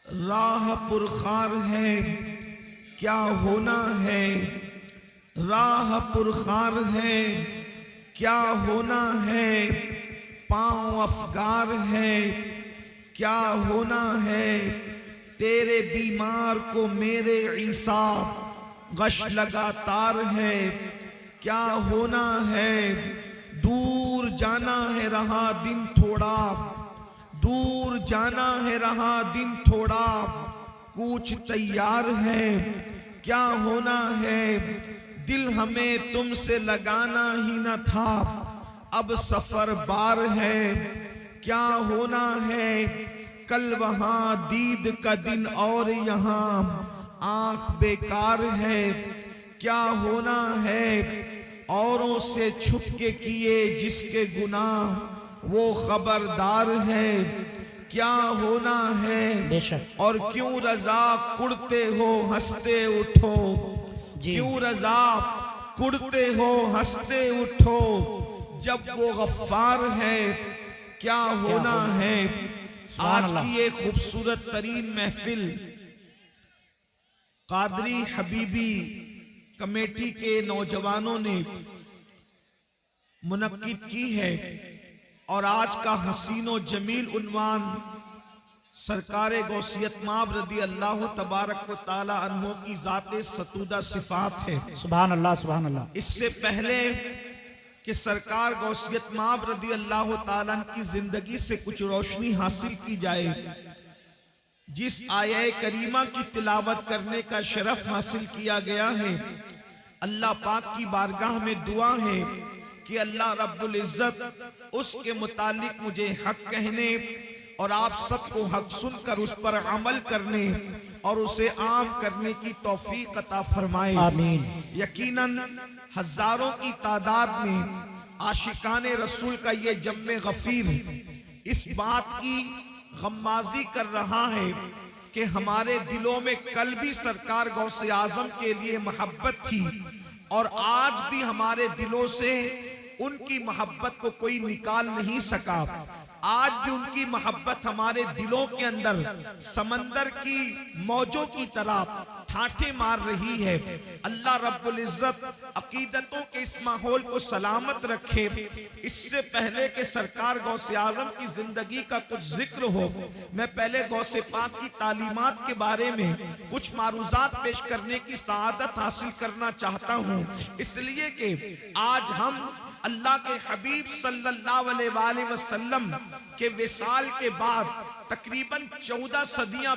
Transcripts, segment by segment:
राह पुरखार है क्या होना है, राह पुरखार है क्या होना है, पांव अफगार है क्या होना है, तेरे बीमार को मेरे ईसा गश लगातार है क्या होना है, दूर जाना है रहा दिन थोड़ा, दूर जाना है रहा दिन थोड़ा, कुछ तैयार है क्या होना है, दिल हमें तुमसे लगाना ही न था, अब सफर बार है क्या होना है, कल वहां दीद का दिन और यहाँ आंख बेकार है क्या होना है, औरों से छुप के किए जिसके गुनाह वो खबरदार है क्या होना है, और क्यों रजा कुड़ते हो हंसते उठो, क्यों रजा कुड़ते हो हंसते उठो, जब वो गफ्फार है क्या होना है। आज की ये खूबसूरत तरीन महफिल कादरी हबीबी कमेटी के नौजवानों ने मुनक्किद की है और आज का हसीनो जमील उन्वान सरकारे गौसियत माब रदी अल्लाह तबारक व ताला अन्हो की जाते सतूदा सिफात है। सुभान अल्लाह सुभान अल्लाह। इससे पहले कि सरकार गौसियत माब रदी अल्लाह ताला की जिंदगी से कुछ रोशनी हासिल की जाए, जिस आया करीमा की तिलावत करने का शरफ हासिल किया गया है, अल्लाह पाक की बारगाह में दुआ है कि अल्लाह रब्बुल इज्जत उसके मुतालिक मुझे हक कहने और आप सबको हक सुनकर उस पर अमल करने और उसे आम करने की तौफीक अता फरमाए। आमीन। यकीनन हजारों की तादाद में आशिकाने रसूल का ये जम्मे गफीर इस बात की गम्माजी कर रहा है कि हमारे दिलों में कल भी सरकार गौसे आजम के लिए मोहब्बत थी और आज भी हमारे दिलों से उनकी मोहब्बत को कोई निकाल नहीं सका। आज भी उनकी मोहब्बत हमारे दिलों के अंदर समंदर की मौजों की तरह ठाठे मार रही है। अल्लाह रब्बुल इज्जत अकीदतों के इस माहौल को सलामत रखे। इससे पहले कि सरकार गौसे आजम की जिंदगी का कुछ जिक्र हो, मैं पहले गौसे पाक की तालीमात के बारे में कुछ मारूजात पेश करने की सआदत हासिल करना चाहता हूँ, इसलिए कि आज हम अल्लाह के हबीब सल्लल्लाहु अलैहि वसल्लम के विसाल के बाद तकरीबन 14 सदियां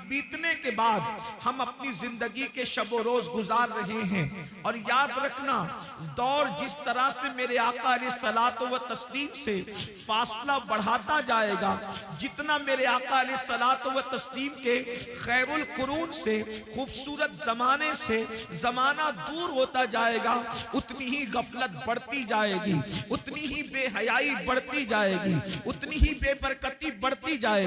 बीतने के बाद हम अपनी जिंदगी के शबो रोज गुजार रहे हैं। और याद रखना, दौर जिस तरह से मेरे आका अलैहिस्सलात व तस्लीम से फासला बढ़ाता जाएगा, जितना मेरे आका अलैहिस्सलात व तस्लीम के खैरुल कुरून से खूबसूरत जमाने से जमाना दूर होता जाएगा, उतनी ही गफलत बढ़ती जाएगी, उतनी ही बेहयाई बढ़ती जाएगी, उतनी ही बेबरकती बढ़ती जाएगी,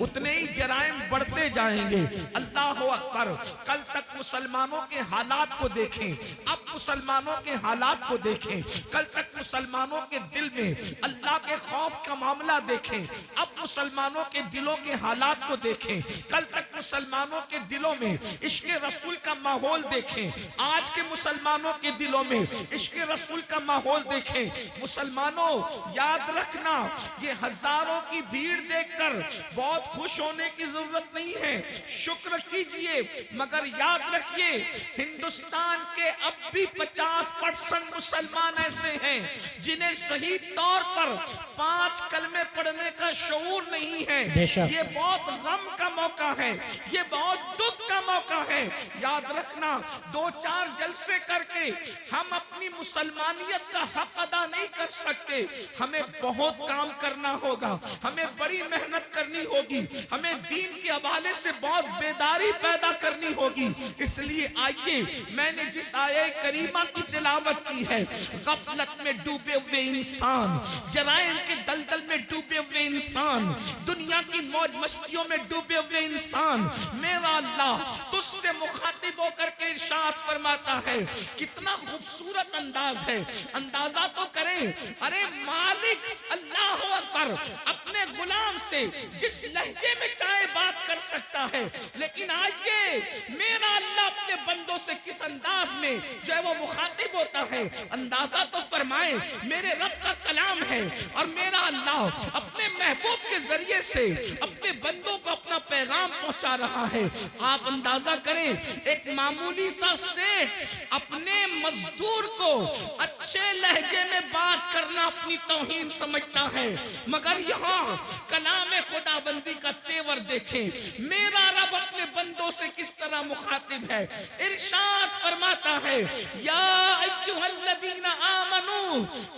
उतने ही जराइम बढ़ते जाएंगे। अल्लाह अकबर। कल तक मुसलमानों के हालात को देखें, अब मुसलमानों के हालात को देखें। कल तक मुसलमानों के दिल में अल्लाह के खौफ का मामला देखें, अब मुसलमानों के दिलों के हालात को देखें। कल तक मुसलमानों के दिलों में इश्क रसूल का माहौल देखें, आज के मुसलमानों के दिलों में इश्क रसूल का माहौल देखें। मुसलमानों याद रखना, ये हजारों की भीड़ देखकर बहुत खुश होने की जरूरत नहीं है, शुक्र कीजिए, मगर याद रखिए हिंदुस्तान के अब भी 50% मुसलमान ऐसे हैं जिन्हें सही तौर पर 5 कलमे पढ़ने का शऊर नहीं है। ये बहुत गम का मौका है, ये बहुत दुख का मौका है। याद रखना, 2-4 जलसे करके हम अपनी मुसलमानियत का हक अदा नहीं कर सकते, हमें बहुत काम करना होगा, हमें बड़ी मेहनत करनी होगी, हमें दीन के हवाले से बहुत बेदारी पैदा करनी होगी। इसलिए आइए, मैंने जिस आया करीमा की तिलावत की है, गफलत में डूबे हुए इंसान, जराइम के दलदल में डूबे हुए इंसान, दुनिया की मौज मस्तियों में डूबे हुए इंसान, मेरा अल्लाह तुझसे मुखातिब होकर के इरशाद फरमाता है। कितना खूबसूरत अंदाज है, अंदाजा तो करें। अरे मालिक अल्लाह अकबर अपने गुलाम से जिस लहजे में चाहे बात कर सकता है, लेकिन आज ये मेरा अल्लाह अपने बंदों से किस अंदाज में जो है वो मुखातिब होता है, अंदाजा तो फरमाए। मेरे रब का कलाम है और मेरा अल्लाह अपने महबूब के जरिए से अपने बंदों को अपना पैगाम पहुंचा रहा है। आप अंदाजा करें, एक मामूली सा सेठ अपने मजदूर को अच्छे लहजे में बात करना अपनी तौहीन समझता है, मगर यहाँ कलाम खुदाबंदी का तेवर देखें। मेरा रब अपने बंदों से किस तरह मुखातिब है। इरशाद फरमाता है, या अय्युहल्लज़ीना आमनू,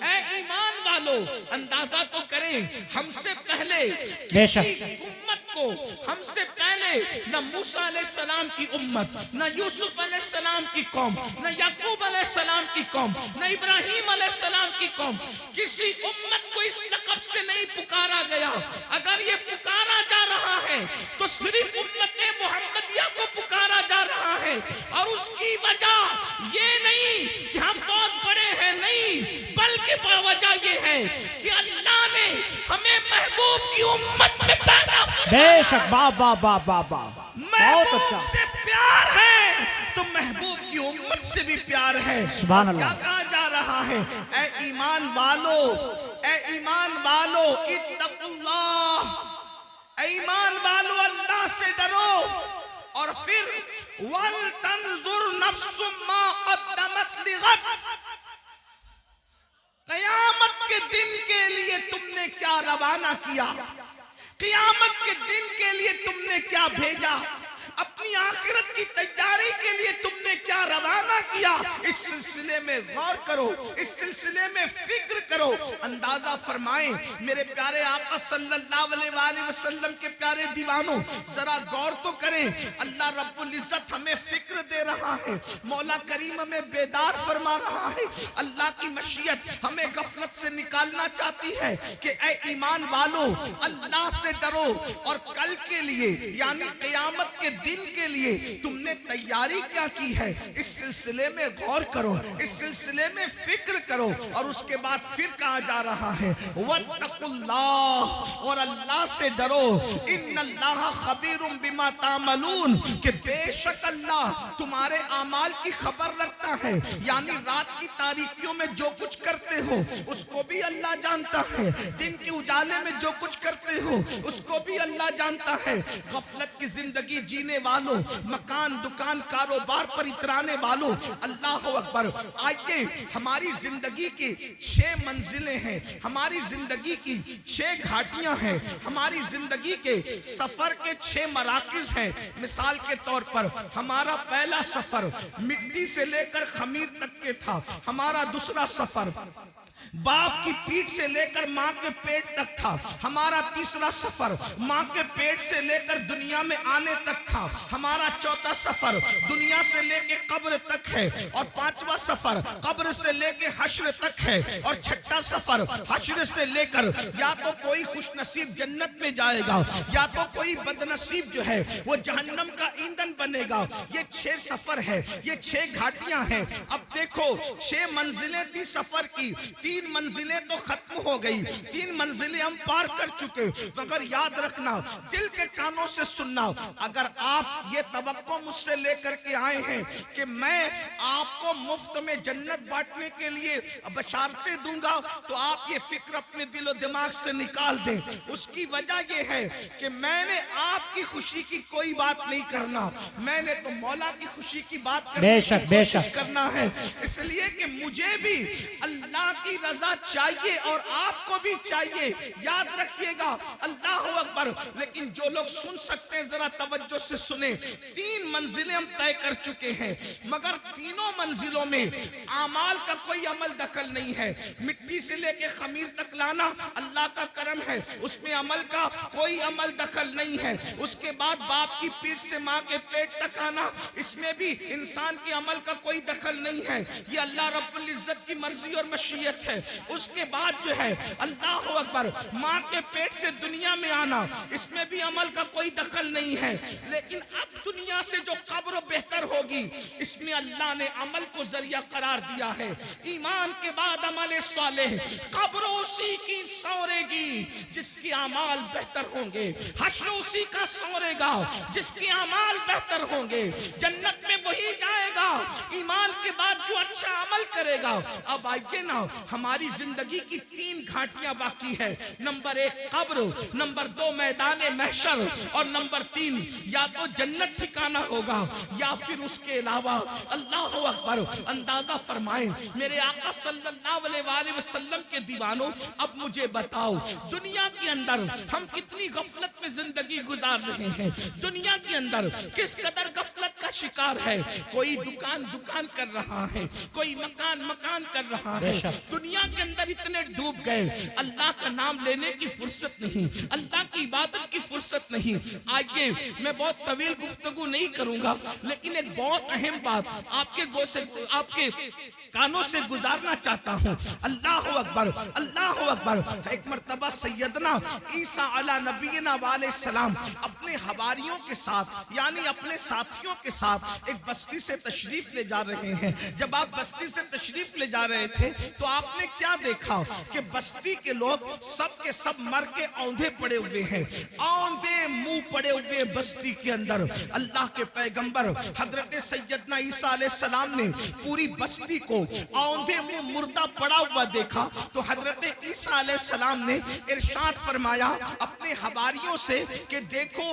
ऐ ईमान वालो। अंदाजा तो करें, हमसे पहले किसी उम्मत को, हमसे पहले न मूसा अलैहिस्सलाम की उम्मत, न यूसुफ अलैहिस्सलाम की कौम, न याकूब अलैहिस्सलाम की कौम, न इब्राहिम अलैहिस्सलाम की कौम, किसी उम्मत को इस लक़ब से नहीं पुकारा गया। अगर ये पुकारा जा रहा है तो सिर्फ उम्मत मुहम्मदिया को पुकारा जा रहा है, और उसकी वजह ये नहीं कि हम बहुत बड़े हैं, नहीं, बल्कि वजह ये है कि अल्लाह ने हमें महबूब की उम्मत में पैदा फरमाया। बेशक, बाबा बाबा बाबा, बहुत अच्छा। से प्यार है तो महबूब की उम्मत से भी प्यार है। सुभान अल्लाह। क्या कहा जा रहा है? ऐ ईमान वालो, ऐ ईमान वालो, इत्तकुल्लाह, ऐ ईमान वालो अल्लाह से डरो। और फिर वल तंजुर नफ्सुम मा क़द्दमत लिगद, क़यामत के दिन के लिए तुमने क्या रवाना किया, क़यामत के दिन के लिए तुमने क्या भेजा, अपनी आखिरत की तैयारी के लिए तुमने क्या रवाना किया। इस सिलसिले में गौर करो, इस सिलसिले में फिक्र करो। अंदाजा फरमाएं मेरे प्यारे आका सल्लल्लाहु अलैहि वसल्लम के प्यारे दीवानों, जरा गौर तो करें। अल्लाह रब्बुल इज्जत हमें फिक्र दे रहा है, मौला करीम हमें बेदार फरमा रहा है। अल्लाह की मशीयत हमें गफलत से निकालना चाहती है कि ऐ ईमान वालो अल्लाह से डरो, और कल के लिए यानी क़यामत के दिन के लिए तुमने तैयारी क्या की है, इस सिलसिले में गौर करो, इस सिलसिले में फिक्र करो। और उसके बाद फिर कहा जा रहा है वत्तकुल्लाह, और अल्लाह से डरो। इन्नल्लाह खबीरुम बिमा तामलून, कि बेशक अल्लाह तुम्हारे आमाल की खबर रखता है, यानी रात की तारीकियों में जो कुछ करते हो उसको भी अल्लाह जानता है, दिन के उजाले में जो कुछ करते हो उसको भी अल्लाह जानता है। गफलत की जिंदगी जीने वालों, मकान दुकान कारोबार पर इतराने वालों, अल्लाह अकबर। आइए, हमारी जिंदगी की 6 मंजिलें हैं, हमारी जिंदगी की 6 घाटियां हैं, हमारी जिंदगी के सफर के 6 मराकिज हैं। मिसाल के तौर पर हमारा पहला सफर मिट्टी से लेकर खमीर तक के था, हमारा दूसरा सफर बाप की पीठ से लेकर माँ के पेट तक था, हमारा तीसरा सफर माँ के पेट से लेकर दुनिया में आने तक था, हमारा चौथा सफर दुनिया से लेकर कब्र तक है, और 5वां सफर कब्र से लेकर हश्र तक है, और 6ठा सफर हश्र से लेकर या तो कोई खुशनसीब जन्नत में जाएगा या तो कोई बदनसीब जो है वो जहन्नम का ईंधन बनेगा। ये 6 सफर है, ये 6 घाटियां हैं। अब देखो, 6 मंजिलें थी सफर की, 3 मंजिलें तो खत्म हो गई, 3 मंजिलें हम पार कर चुके। मगर याद रखना, दिल के कानों से सुनना, अगर आप ये तवक्को मुझसे लेकर के आए हैं कि मैं आपको मुफ्त में जन्नत बांटने के लिए बशारतें दूंगा, तो आप ये फिक्र अपने दिलो दिमाग से निकाल दें। उसकी वजह ये है कि मैंने आपकी खुशी की कोई बात नहीं करना, मैंने तो मौला की खुशी की बात करना है। इसलिए कि मुझे भी अल्लाह की रजा चाहिए और आपको भी चाहिए। याद रखिएगा, अल्लाह अकबर। लेकिन जो लोग सुन सकते हैं जरा तवज्जो से सुने। 3 मंजिलें हम तय कर चुके हैं, मगर तीनों मंजिलों में आमाल का कोई अमल दखल नहीं है। मिट्टी से लेके खमीर तक लाना अल्लाह का करम है, उसमें अमल का कोई अमल दखल नहीं है। उसके बाद बाप की पीठ से माँ के पेट तक आना, इसमें भी इंसान के अमल का कोई दखल नहीं है। ये अल्लाह रब्बुल इज्जत की मर्जी और मशीयत है। उसके बाद जो है अल्लाह अकबर माँ के पेट से दुनिया में आना, इसमें भी अमल का कोई दखल नहीं है। लेकिन अब दुनिया से जो कब्र बेहतर होगी, इसमें अल्लाह ने अमल को जरिया करार दिया है। ईमान के बाद अमल सालेह, कब्र उसी की सौरेगी जिसके अमाल बेहतर होंगे, हश्र उसी का सौरेगा जिसके अमाल बेहतर होंगे, जन्नत में वही जाएगा ईमान के बाद जो अच्छा अमल करेगा। अब आइए ना, हमारी जिंदगी की 3 घाटियां बाकी है। नंबर 1 कब्र, नंबर 2 मैदान महशर, और नंबर 3 या तो जन्नत ठिकाना होगा या फिर उसके अलावा। अल्लाह अकबर। अंदाजा फरमाएं मेरे आका सल्लल्लाहु अलैहि वसल्लम के दीवानों, अब मुझे बताओ दुनिया के अंदर हम कितनी गफलत में जिंदगी गुजार रहे हैं। दुनिया के अंदर किस कदर गफलत का शिकार है। कोई दुकान कर रहा है, कोई मकान कर रहा है। दुनिया के अंदर इतने डूब गए, अल्लाह का नाम लेने की फुर्सत नहीं, अल्लाह की इबादत की फुर्सत नहीं। आइए, मैं बहुत तवील गुफ्तगू नहीं करूंगा, लेकिन एक बहुत अहम बात आपके कानों से गुजारना चाहता हूँ। अल्लाह अकबर, अल्लाह अकबर। एक मर्तबा सैयदना ईसा अला नबीना वाले सलाम अपने हवारियों के साथ, यानी अपने साथियों के साथ एक बस्ती से तशरीफ ले जा रहे हैं। जब आप बस्ती से तशरीफ ले जा रहे थे तो आपने क्या देखा कि बस्ती के लोग सब के सब मर के औंधे पड़े हुए हैं, औंधे मुंह पड़े हुए बस्ती के अंदर। अल्लाह के पैगंबर हजरत सैयदना ईसा अलैहि सलाम ने पूरी बस्ती को औंधे मुंह मुर्दा पड़ा हुआ देखा तो हजरत ईसा अलैहि सलाम ने इरशाद फरमाया अपने हवारियों से कि देखो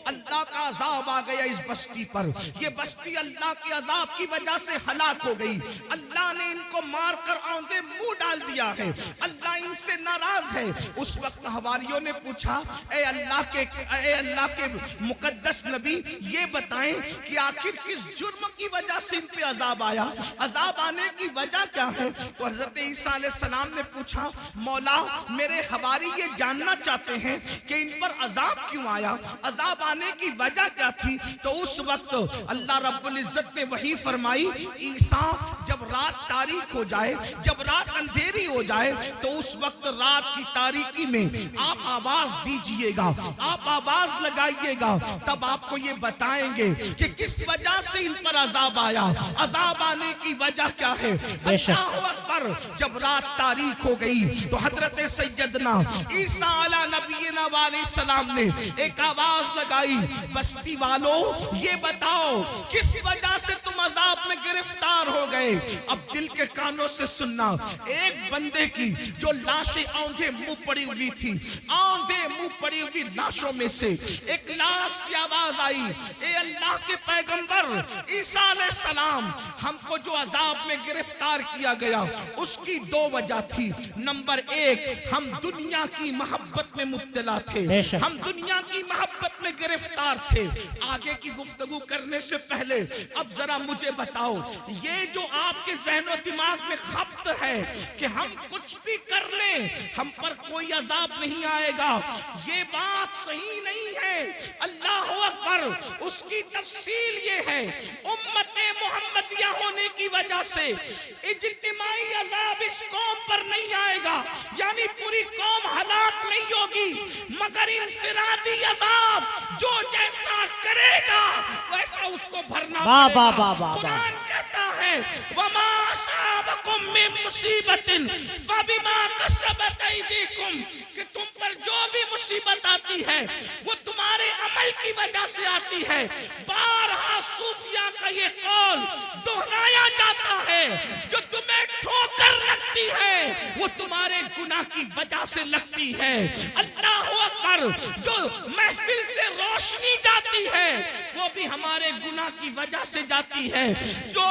अल्लाह का अजाब आ गया इस बस्ती पर, ये बस्ती अल्लाह के अजाब की वजह से हलाक हो गई। अल्लाह ने इनको मारकर औंधे मुंह डाल दिया है, अल्लाह इनसे नाराज है। उस वक्त हवारियों ने पूछा, ए अल्लाह के मुकद्दस नबी, ये बताएं कि आखिर किस जुर्म की वजह से इन पे अजाब आया, अजाब आने की वजह क्या है। तो हजरत ईसा अलैहि सलाम ने पूछा, मौला मेरे हवारी ये जानना चाहते हैं कि इन पर अजाब क्यों आया, अजाब आने की वजह क्या थी। तो उस वक्त अल्लाह रब्बुल इज्जत ने वही फरमाई, ईसा जब रात तारीक हो जाए, जब रात अंधेरी हो जाए, तो उस वक्त रात की तारीकी में आप आवाज दीजिएगा, आप आवाज लगाइएगा, तब आपको ये बताएंगे कि किस वजह से इन पर अजाब आया, अजाब आने की वजह क्या है। अल्लाहु अकबर। जब रात तारीक हो गई तो हजरत सैयदना ईसा अला नबीना वाले सलाम ने एक आवाज लगाई, बस्ती वालों ये बताओ किस वजह से तुम अजाब में गिरफ्तार हो गए। अब दिल के कानों से सुनना, एक बंदे की जो लाशें औंधे मुंह पड़ी हुई थी, औंधे मुंह पड़ी हुई लाशों में से एक लाश से आवाज आई, ए अल्लाह के पैगंबर ईसा अलैहि सलाम, हमको जो अजाब में गिरफ्तार किया गया उसकी 2 वजह थी। नंबर 1, हम दुनिया की मोहब्बत में मुब्तला थे, हम दुनिया की मोहब्बत में गिरफ्तार थे। आगे की गुफ्तगू करने से पहले अब जरा मुझे बताओ, ये जो आपके ज़हन और दिमाग में खप्त है कि हम कुछ भी कर लें हम पर कोई अजाब नहीं आएगा, ये बात सही नहीं है। अल्लाह अकबर। उसकी तफसील ये है, उम्मते मुहम्मदिया होने की वजह से इज्तिमाई अजाब इस कौम पर नहीं आएगा, यानी पूरी कौम हलाक नहीं होगी, मगर इंफिरादी अजाब जो जैसा करेगा वैसा उसको भरना पड़ेगा। कुरान कहता है, वमा असाबकुम मिन मुसीबतिन फबिमा कसबत ऐदीकुम, कि तुम पर जो भी मुसीबत आती है वो तुम्हारे अमल की वजह से आती है। बारहा सूफिया का ये कौल दोहराया जाता है, जो तुम्हें ठोकर लगती है वो तुम्हारे गुनाह की वजह से लगती है। अल्लाह अकबर। जो महफिल से रोशनी जाती है वो भी हमारे गुनाह की वजह से जाती है, जो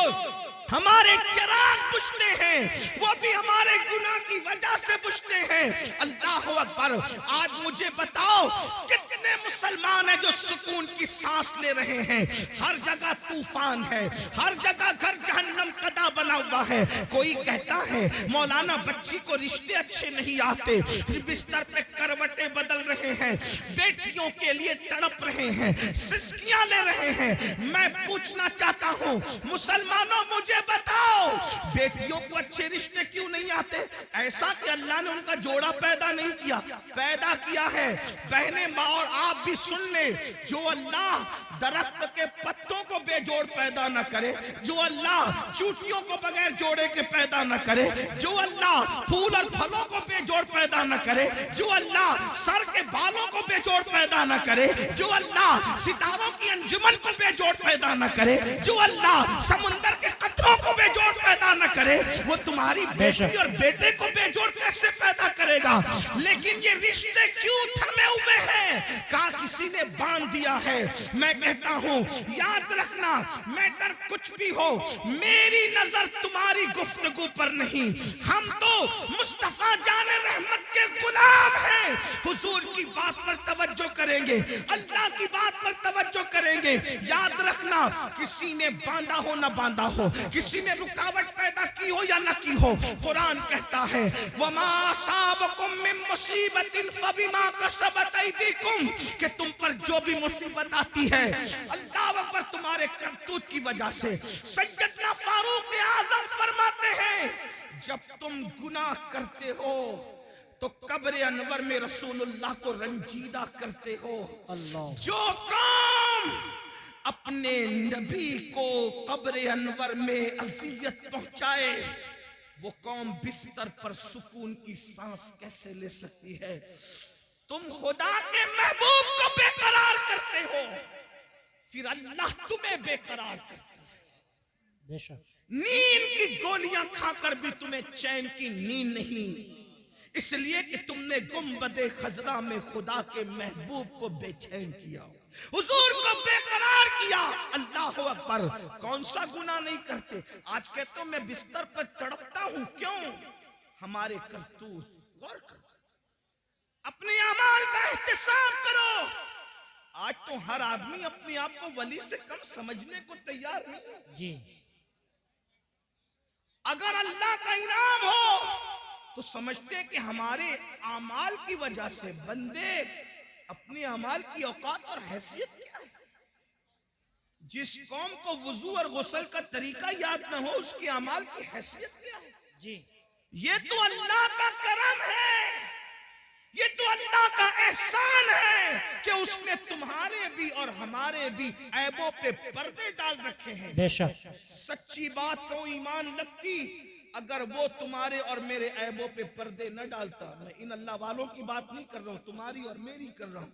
हमारे चिराग बुझते हैं वो भी हमारे गुनाह की वजह से बुझते हैं। अल्लाह अकबर। आज मुझे बताओ कितने मुसलमान हैं जो सुकून की सांस ले रहे हैं। हर जगह तूफान है, हर जगह घर जहन्नम कदा बना हुआ है। कोई कहता है मौलाना बच्ची को रिश्ते अच्छे नहीं आते, बिस्तर पे करवटें बदल रहे हैं, बेटियों के लिए तड़प रहे हैं, सिसकियां ले रहे हैं। मैं पूछना चाहता हूँ मुसलमानों, मुझे मुझे बताओ बेटियों को अच्छे रिश्ते क्यों नहीं आते? ऐसा कि अल्लाह ने उनका जोड़ा पैदा नहीं किया, पैदा किया है। बहने माँ और आप भी सुन ले, जो अल्लाह दरख्त के पत्तों को बेजोड़ पैदा न करे, जो अल्लाह चूटियों को बगैर जोड़े के पैदा न करे, जो अल्लाह फूल और फलों को बेजोड़ पैदा न करे, जो अल्लाह सर के बालों को बेजोड़ पैदा न करे, जो अल्लाह सितारों की अंजुमन को बेजोड़ पैदा न करे, जो अल्लाह समुंदर के कतरों को बेजोड़ पैदा न करे, वो तुम्हारी बेटी और बेटे को बेजोड़ कैसे पैदा करेगा? लेकिन ये रिश्ते क्यों थमे हुए हैं? कहा किसी ने बांध दिया है। मैं कहता हूं याद रखना, मैटर कुछ भी हो, मेरी नजर तुम्हारी गुफ्तगू पर नहीं। हम तो मुस्तफा जाने रहमत के गुलाम हैं। हुजूर की बात पर तवज्जो करेंगे, अल्लाह की बात पर तवज्जो करेंगे। याद रखना, किसी ने बांधा हो ना बांधा हो, किसी ने रुकावट पैदा की हो या ना की हो, कुरान कहता है वमा असाबकुम मिन मुसीबतिन फबिमा कसबत ऐदीकुम, कि तुम पर जो भी मुसीबत आती है अल्लाह अकबर तुम्हारे करतूत की वजह से। सैयदना फारूक आजम फरमाते हैं जब तुम गुनाह करते हो तो कब्र अनवर में रसूलुल्लाह को रंजीदा करते हो। जो काम अपने नबी को कब्र अनवर में अजियत पहुंचाए, वो कौम बिस्तर पर सुकून की सांस कैसे ले सकती है? तुम खुदा के महबूब को बेकरार करते हो, फिर अल्लाह तुम्हें बेकरार करता है। बेशक नींद की गोलियां खाकर भी तुम्हें चैन की नींद नहीं, इसलिए कि तुमने गुंबदे खजरा में खुदा के महबूब को बेचैन किया, हुजूर को बेकरार किया। अल्लाह अकबर, कौन सा गुनाह नहीं करते? आज कहते हो मैं बिस्तर पर तड़पता हूं, क्यों? हमारे करतूत। गौर करो, अपने अमाल का एहतिसाब करो। आज तो हर आदमी अपने आप को वली से कम समझने को तैयार नहीं है जी। अगर अल्लाह का इनाम हो तो समझते हैं कि हमारे अमाल की वजह से बंदे अपने अमाल की औकात और हैसियत क्या है। जिस कौम को वुजू और गुस्ल का तरीका याद न हो, उसके अमाल की हैसियत क्या है जी। ये तो अल्लाह का करम है, ये तो अल्लाह का एहसान है कि उसने तुम्हारे भी और हमारे भी ऐबों पे पर्दे डाल रखे हैं। बेशक सच्ची बात को ईमान लगती अगर वो तुम्हारे और मेरे ऐबों पे पर्दे न डालता। मैं इन अल्लाह वालों की बात नहीं कर रहा हूं, तुम्हारी और मेरी कर रहा हूं।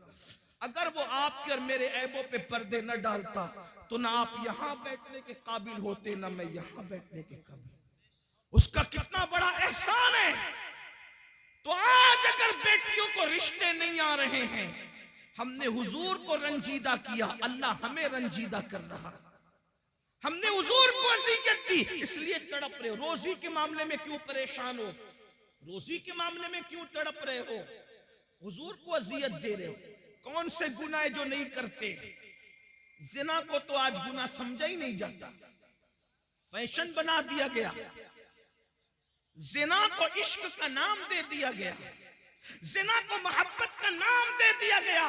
अगर वो आपके और मेरे ऐबों पे पर्दे न डालता तो ना आप यहां बैठने के काबिल होते, ना मैं यहां बैठने के काबिल। उसका कितना बड़ा एहसान है। तो आज अगर बेटियों को रिश्ते नहीं आ रहे हैं, हमने हुजूर को रंजीदा किया, अल्लाह हमें रंजीदा कर रहा। हमने हुजूर को अज़ियत दी, इसलिए तड़प रहे हो। रोजी के मामले में क्यों परेशान हो? रोजी के मामले में क्यों तड़प रहे हो? हुजूर को अज़ियत दे रहे हो। कौन से गुनाह जो नहीं करते? जिना को तो आज गुनाह समझा ही नहीं जाता, फैशन बना दिया गया। जिना को इश्क का नाम दे दिया गया, जिना को मोहब्बत का नाम दे दिया गया।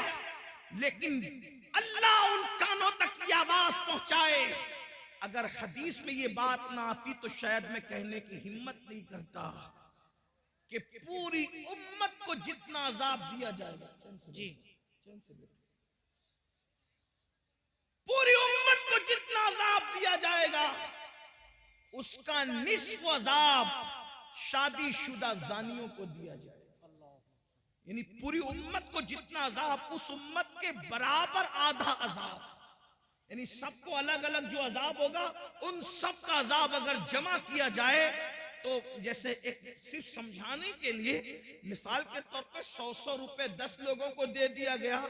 लेकिन अल्लाह उन कानों तक ये आवाज पहुंचाए। अगर हदीस में ये बात ना आती तो शायद मैं कहने की हिम्मत नहीं करता कि पूरी उम्मत को जितना अजाब दिया जाएगा जी, पूरी उम्मत को जितना अजाब दिया जाएगा उसका निस्फ अजाब शादीशुदा जानियों को दिया जाएगा। यानी पूरी उम्मत को जितना अजाब, उस उम्मत के बराबर आधा अजाब। यानी सबको अलग अलग जो अजाब होगा, उन सब का अजाब अगर जमा किया जाए तो जैसे एक सिर्फ समझाने के लिए मिसाल के तौर पे 100 रुपए 10 लोगों को दे दिया गया,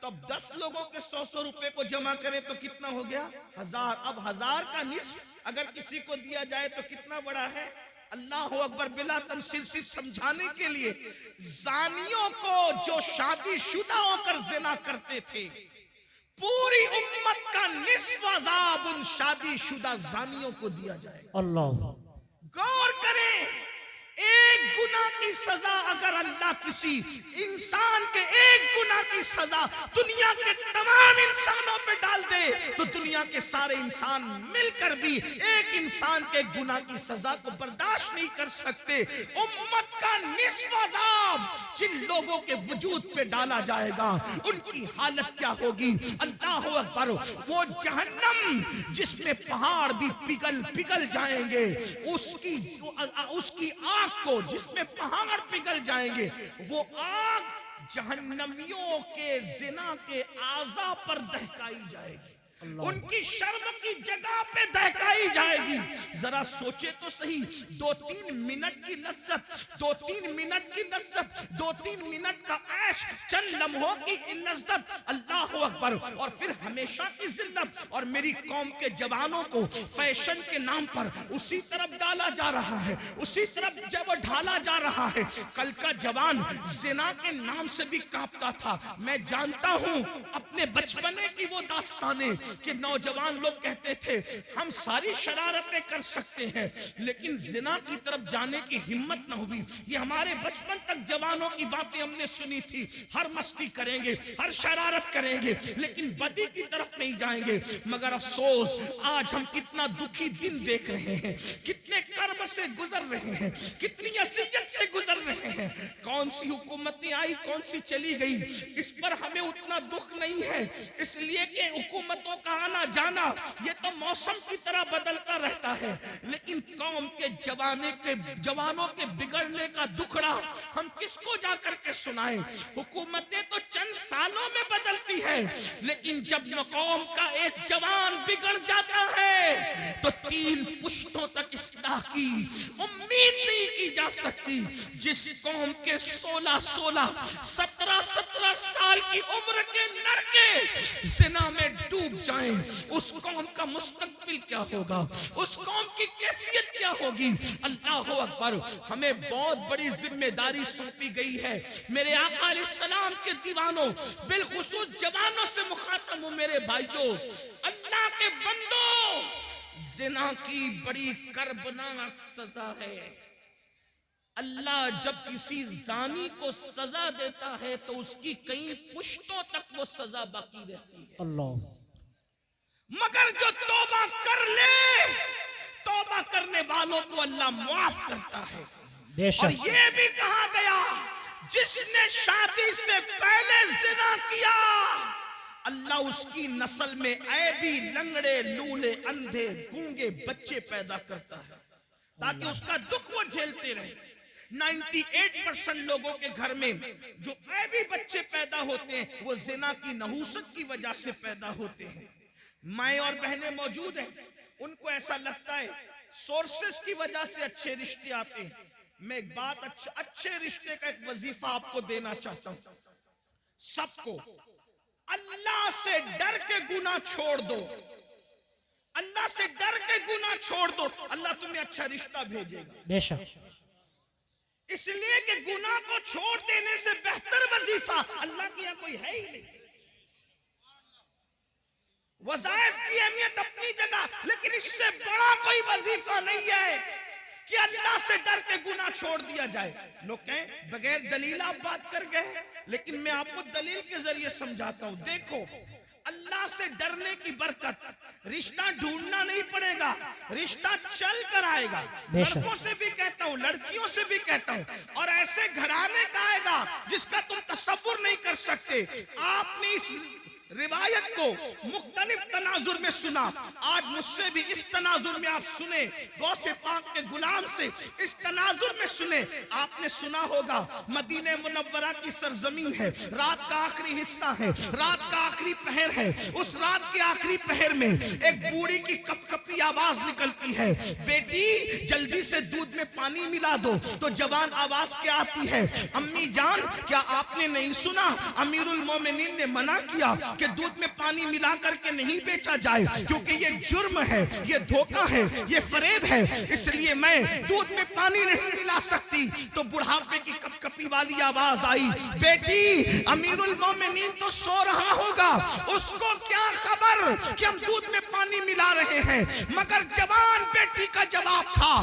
तब 10 लोगों के 100 रुपए को जमा करें तो कितना हो गया? 1000। अब 1000 का निस्फ अगर किसी को दिया जाए तो कितना बड़ा है? अल्लाह अकबर। बिला तमसील सिर्फ समझाने के लिए, जानियों को जो शादीशुदा होकर जिना करते थे, पूरी उम्मत का निस्फ अजाब उन शादीशुदा जानियों को दिया जाएगा। अल्लाह। गौर करें, एक गुनाह गुनाह की सजा अगर अल्लाह किसी इंसान के एक गुनाह की सजा दुनिया के तमाम इंसानों पे डाल दे तो दुनिया के सारे इंसान मिलकर भी एक इंसान के गुनाह की सजा को बर्दाश्त नहीं कर सकते। उम्मत का निस्फ अज़ाब जिन लोगों के वजूद पे डाला जाएगा उनकी हालत क्या होगी? अल्लाह अकबर। वो जहन्नम जिसमें पहाड़ भी पिघल जाएंगे, उसकी आग को जिसमें पहाड़ पिघल जाएंगे, वो आग जहन्नमियों के जिना के आज़ा पर दहकाई जाएगी, उनकी शर्म की जगह पे दहकाई जाएगी। जरा सोचे तो सही, 2-3 मिनट की लज्जत, 2-3 मिनट की लज्जत, 2-3 मिनट का ऐश, चंद लम्हों की लज्जत, अल्लाह अकबर, और फिर हमेशा की जिल्लत। और मेरी कौम के जवानों को फैशन के नाम पर उसी तरफ डाला जा रहा है, उसी तरफ जब ढाला जा रहा है। कल का जवान जिना के नाम से भी कांपता था। मैं जानता हूं अपने बचपने की वो दास्तानें कि नौजवान लोग कहते थे हम सारी शरारतें कर सकते हैं, लेकिन जिना की तरफ जाने की हिम्मत न हुई। ये हमारे बचपन तक जवानों की बातें हमने सुनी थी, हर मस्ती करेंगे, हर शरारत करेंगे, लेकिन बदी की तरफ नहीं जाएंगे। मगर अफसोस आज हम कितना दुखी दिन देख रहे हैं, कितने कर्ब से गुजर रहे हैं, कितनी असियत से गुजर रहे हैं। कौन सी हुकूमतें आई, कौन सी चली गई, इस पर हमें उतना दुख नहीं है, इसलिए कि हुकूमतों का आना जाना ये तो मौसम की तरह बदलता रहता है। लेकिन कौम के जवानों के बिगड़ने का दुखड़ा हम किसको जाकर के सुनाएं? हुकूमतें तो चंद सालों में बदलती है, लेकिन जब कौम का एक जवान बिगड़ जाता है तो 3 पुश्तों तक इस्लाह की उम्मीद नहीं की जा सकती। जिस कौम के 16-16, 17-17 साल की उम्र के लड़के जिना में डूब जाएं, उस कौम का मुस्तकबिल क्या होगा, उस कौम की कैफियत क्या होगी? अल्लाह अकबर। हमें बहुत बड़ी जिम्मेदारी सौंपी गई है। मेरे आका अलैहिस्सलाम के दीवानों, बिलखुसूस जवानों से मुखातब हूं मेरे भाइयों, अल्लाह के बंदो, जिना की बड़ी कर्बनाक सजा है। अल्लाह जब किसी जानी को सजा देता है तो उसकी कई पुश्तों तक वो सजा बाकी रहती है। अल्लाह। मगर जो तौबा कर ले, तौबा करने वालों को अल्लाह माफ करता है। और ये भी कहा गया जिसने शादी से पहले जिना किया अल्लाह उसकी नस्ल में ऐबी, लंगड़े, लूले, अंधे, गूंगे बच्चे पैदा करता है ताकि उसका दुख वो झेलते रहे। 98% लोगों के घर में जो ऐबी बच्चे पैदा होते हैं वो जिना की नहूसत की वजह से पैदा होते हैं। माएं और बहनें मौजूद हैं, उनको ऐसा लगता है सोर्सेस की वजह से अच्छे रिश्ते आते हैं। मैं एक बात अच्छे रिश्ते का एक वजीफा आपको देना चाहता हूं। सबको अल्लाह से डर के गुनाह छोड़ दो, अल्लाह से डर के गुनाह छोड़ दो, अल्लाह तुम्हें अच्छा रिश्ता भेजेगा। बेशक। इसलिए कि गुनाह को छोड़ देने से बेहतर वजीफा अल्लाह के यहां कोई है ही नहीं। वज़ाइफ की अहमियत अपनी जगह, लेकिन इससे बड़ा कोई वजीफा नहीं है कि अल्लाह से डर के गुनाह छोड़ दिया जाए। लोग कहें बगैर दलील आप बात कर गए, लेकिन मैं आपको दलील के जरिए समझाता हूं। देखो, अल्लाह से डरने की बरकत, रिश्ता ढूंढना नहीं पड़ेगा, रिश्ता चल कर आएगा। लड़कों से भी कहता हूं, लड़कियों से भी कहता हूं, और ऐसे घराने का आएगा जिसका तुम तसव्वुर नहीं कर सकते। आपने इस रिवायत को मुख्तलिफ तनाजुर में सुना, आज मुझसे भी इस तनाजुर में आप सुने, गौसे पाक के गुलाम से इस तनाजुर में सुने। आपने सुना होगा मदीने मुनव्वरा की सरजमीन है, रात का आखिरी हिस्सा है, रात का आखिरी पहर है। उस रात के आखिरी पहर में एक बूढ़ी की कपकपी आवाज निकलती है, बेटी जल्दी से दूध में पानी मिला दो। तो जवान आवाज क्या आती है, अम्मी जान क्या आपने नहीं सुना, अमीरुल मोमिनीन ने मना किया। कि दूध में पानी मिला करके नहीं बेचा जाए, क्योंकि ये जुर्म है, ये धोखा है, ये फरेब है, इसलिए मैं दूध में पानी नहीं मिला सकती। तो बुढ़ापे की कपकपी वाली आवाज आई, बेटी अमीरुल मोमिनीन तो सो रहा होगा, उसको क्या खबर कि हम दूध में पानी मिला रहे हैं। मगर जवान बेटी का जवाब था,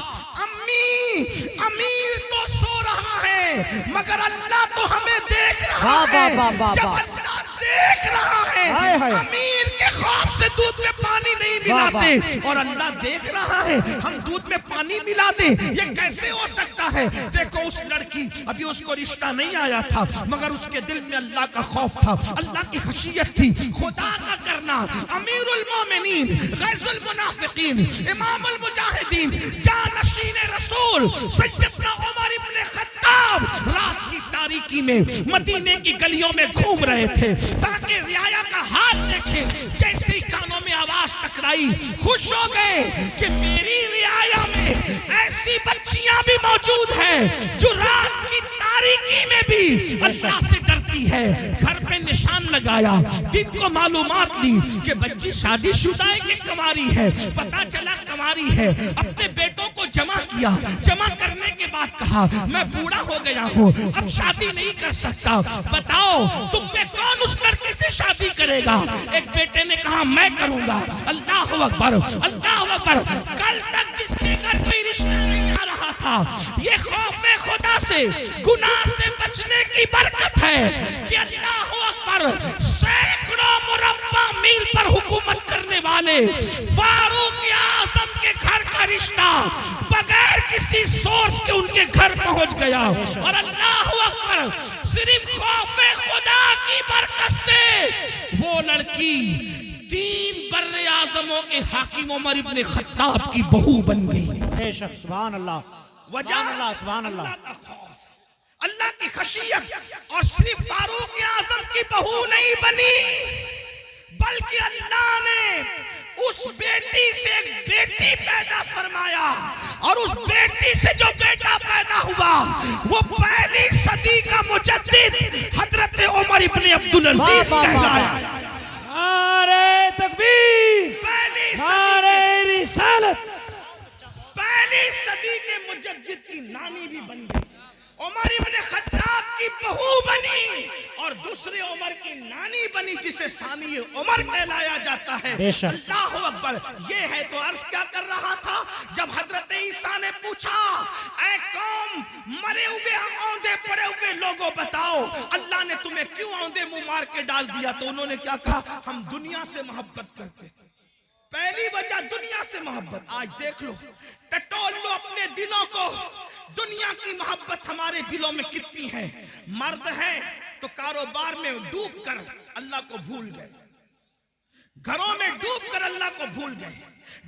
अम्मी अमीर तो सो रहा है मगर अल्लाह तो हमें देख रहा है। जब अल्लाह देख रहा है, अमीर के ख्वाब से दूध में पानी नहीं मिलाते और अल्लाह देख रहा है हम दूध में पानी मिला दे, ये कैसे हो सकता है। देखो उस लड़की, अभी उसको रिश्ता नहीं आया था मगर उसके दिल में अल्लाह का खौफ था, अल्लाह की खशियत थी, खुदा का करना। अमीरुल मोमिनीन, गैजुल मुनाफिकीन, इमामुल मुजाहिदीन, जानशीन रसूल सैयदना उमर इब्न खत्ताब रात की तारीकी में मदीने की गलियों में घूम रहे थे ताकि रियाया का हाल देखे। जैसे ही कानों में आवाज टकराई, खुश हो गए कि मेरी रियाया में ऐसी बच्चियां भी मौजूद हैं जो रात की तारीकी में भी अल्लाह से डरती है। घर पे निशान लगाया, दिन को मालूमात ली कि बच्ची शादीशुदा है कि कंवारी है। पता चला कंवारी है। अपने बेटों को जमा किया, जमा करने के बाद कहा मैं बूढ़ा हो गया हूँ, अब शादी नहीं कर सकता, बताओ तुम में कौन उस लड़के से शादी करेगा। एक बेटे ने कहा मैं करूंगा। अल्लाह अकबर, अल्लाह अकबर। कल तक जिसके घर कोई रिश्ता नहीं आ रहा था, ये खौफे खुदा से, गुनाह से बचने की बरकत है कि अल्लाह अकबर सैकड़ों मुरब्बा मील पर हुकूमत करने वाले फारूक आजम के घर का रिश्ता बगैर किसी सोर्स के उनके घर पहुंच गया। और अल्लाह अकबर, सिर्फ खौफे खुदा की बरकत से वो लड़की 3 बर्रे आजमों के हाकिम उमर इब्न खत्ताब की बहू बन गई। बेशक, सुभान अल्लाह, सुभान अल्लाह, सुभान अल्लाह। अल्लाह की खशियत। और सिर्फ फारूक आजम की बहू नहीं बनी, बल्कि अल्लाह ने उस बेटी से एक बेटी पैदा फरमाया और उस बेटी से जो बेटा पैदा हुआ वो पहली सदी का मुजद्दिद हजरत उमर इब्न अब्दुल अजीज कहलाया। नारे तकबीर, नारे रिसालत। पहली सदी के मुजद्दिद की नानी भी बन गई, उमर इब्न खत्ताब की बहू बनी और दूसरे उमर की नानी बनी, जिसे सानी उमर कहलाया जाता है। अल्लाह अकबर। ये है तो अर्ज क्या कर रहा था जब हजरत ईसा ने पूछा, ऐ कौम मरे हुए औंधे पड़े हुए लोगों, बताओ अल्लाह ने तुम्हें क्यों औंधे मुंह मार के डाल दिया। तो उन्होंने क्या कहा, हम दुनिया से मोहब्बत करते। पहली वजह दुनिया से मोहब्बत। आज देख लो, टटोल लो अपने दिलों को, दुनिया की मोहब्बत हमारे दिलों में कितनी है। मर्द है तो कारोबार में डूब कर अल्लाह को भूल गए, घरों में डूब कर अल्लाह को भूल गए,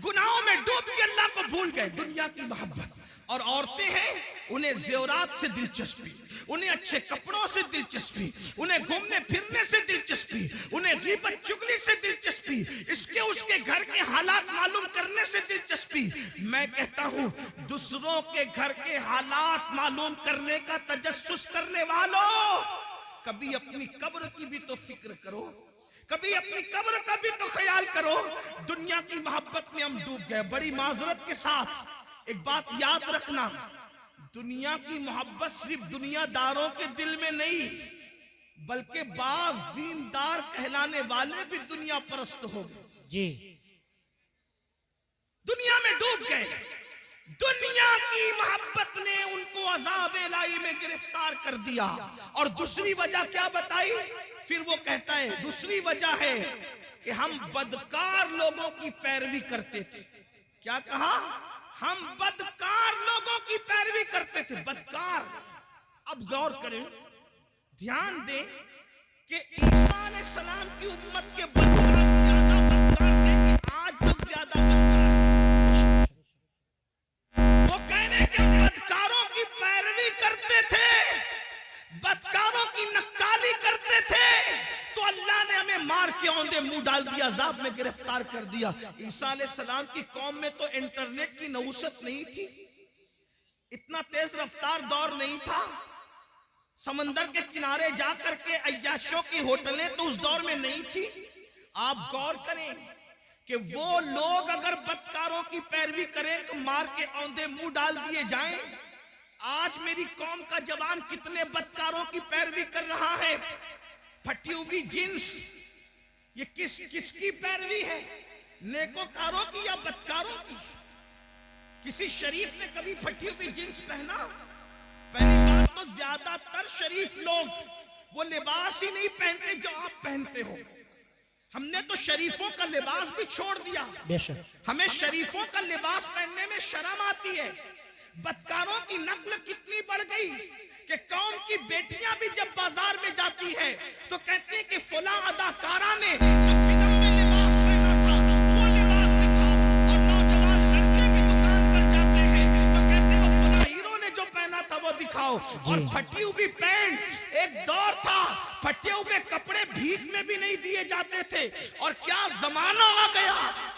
गुनाहों में डूब के अल्लाह को भूल गए। दुनिया की मोहब्बत। और औरतें हैं, उन्हें ज़ेवरात से दिलचस्पी, उन्हें अच्छे कपड़ों से दिलचस्पी, उन्हें घूमने फिरने से दिलचस्पी, उन्हें गीबत चुगली से दिलचस्पी, इसके उसके घर के हालात मालूम करने से दिलचस्पी। मैं कहता हूं, दूसरों के घर के हालात मालूम करने का तजस्सुस करने वालों, कभी अपनी कब्र की भी तो फिक्र करो, कभी अपनी कब्र का भी तो ख्याल करो। दुनिया की मोहब्बत में हम डूब गए। बड़ी माजरत के साथ एक बात याद रखना, दुनिया की मोहब्बत सिर्फ दुनियादारों के दिल में नहीं, बल्कि बाज दीनदार कहलाने वाले भी दुनिया परस्त हो गए जी, दुनिया में डूब गए। दुनिया की मोहब्बत ने उनको अज़ाब इलाही में गिरफ्तार कर दिया। और दूसरी वजह क्या बताई, फिर वो कहता है दूसरी वजह है कि हम बदकार लोगों की पैरवी करते थे। क्या कहा, हम बदकार लोगों की पैरवी करते थे। बदकार, अब गौर करें, ध्यान दें कि ईसा अलैहिस्सलाम की उम्मत के बदकार ज्यादा बदकार थे कि आज लोग ज्यादा बदकार। वो कहने के बदकारों की पैरवी करते थे, बदकारों की नक्काली करते थे, तो अल्लाह ने हमें मार के औंधे मुंह डाल दिया, अज़ाब में गिरफ्तार कर दिया। ईसा अलैहिस्सलाम की कौम में तो इंटरनेट की नऊसत नहीं थी, इतना तेज रफ्तार दौर नहीं था, समंदर के किनारे जाकर के अय्याशों की होटलें तो उस दौर में नहीं थी। आप गौर करें कि वो लोग अगर बदकारों की पैरवी करें तो मार के औंधे मुंह डाल दिए जाएं। आज मेरी कौम का जवान कितने बदकारों की पैरवी कर रहा है। फटी हुई जींस, ये किसकी पैरवी है? नेकोकारों की या बदकारों की? किसी शरीफ ने कभी फटी हुई जींस पहना? पहली बात तो ज्यादातर शरीफ लोग वो लिबास ही नहीं पहनते जो आप पहनते हो। हमने तो शरीफों का लिबास भी छोड़ दिया। बेशक हमें शरीफों का लिबास पहनने में शर्म आती है। बदकारों की नस्ल कितनी बढ़ गई कि कौम की बेटियां भी जब बाजार में जाती है तो कहती है कि फला अदाकारा ने जो फिल्म में लिबास पहना था वो लिबास दिखाओ। और नौजवान लड़के भी दुकान पर जाते हैं तो कहते हैं फला हीरो ने जो पहना था वो दिखाओ। और फटी हुई पैंट, एक दौर था फटे हुए कपड़े भीख में भी नहीं दिए जाते थे। और क्या जमाना आ गया,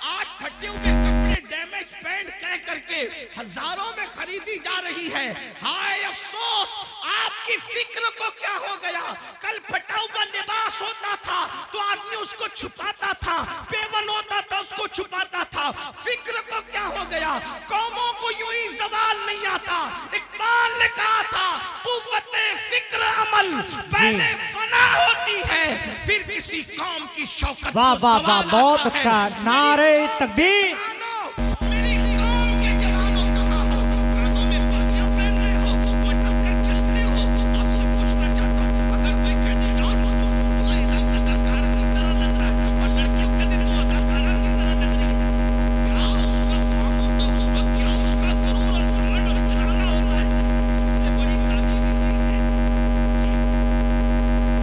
आज फटे हुए कपड़े डैमेज पैंट कह करके हजारों में खरीदी जा रही है। हाय अफसोस, आपकी फिक्र को क्या हो गया। कल फटा हुआ लिबास होता था तो आदमी उसको छुपाता था, पेवन होता था उसको छुपाता था। फिक्र को क्या हो गया। कौमों को यूं ही जवाल नहीं आता। इकबाल ने कहा था कुव्वते फिक्र अमल पहले फना होती है फिर किसी कौम की शौकत। वाह वाह वाह, बहुत अच्छा। नारे तकबीर। मेरी कौम के जवानों कहाँ हो? कानों में बालियां पहन रहे हो, मटक कर चलते हो। आपसे पूछना चाहता हूँ, अगर कोई कहते यार मुझे तो फलां अदाकार की तरह लग रहा है और लड़कियों कहते तू अदाकारा की तरह लग रही है, क्या उसका फार्म होता है उस वक्त? क्या उसका गुरूर और घमंड और इतराना होता है? इससे बड़ी गाली भी नहीं है,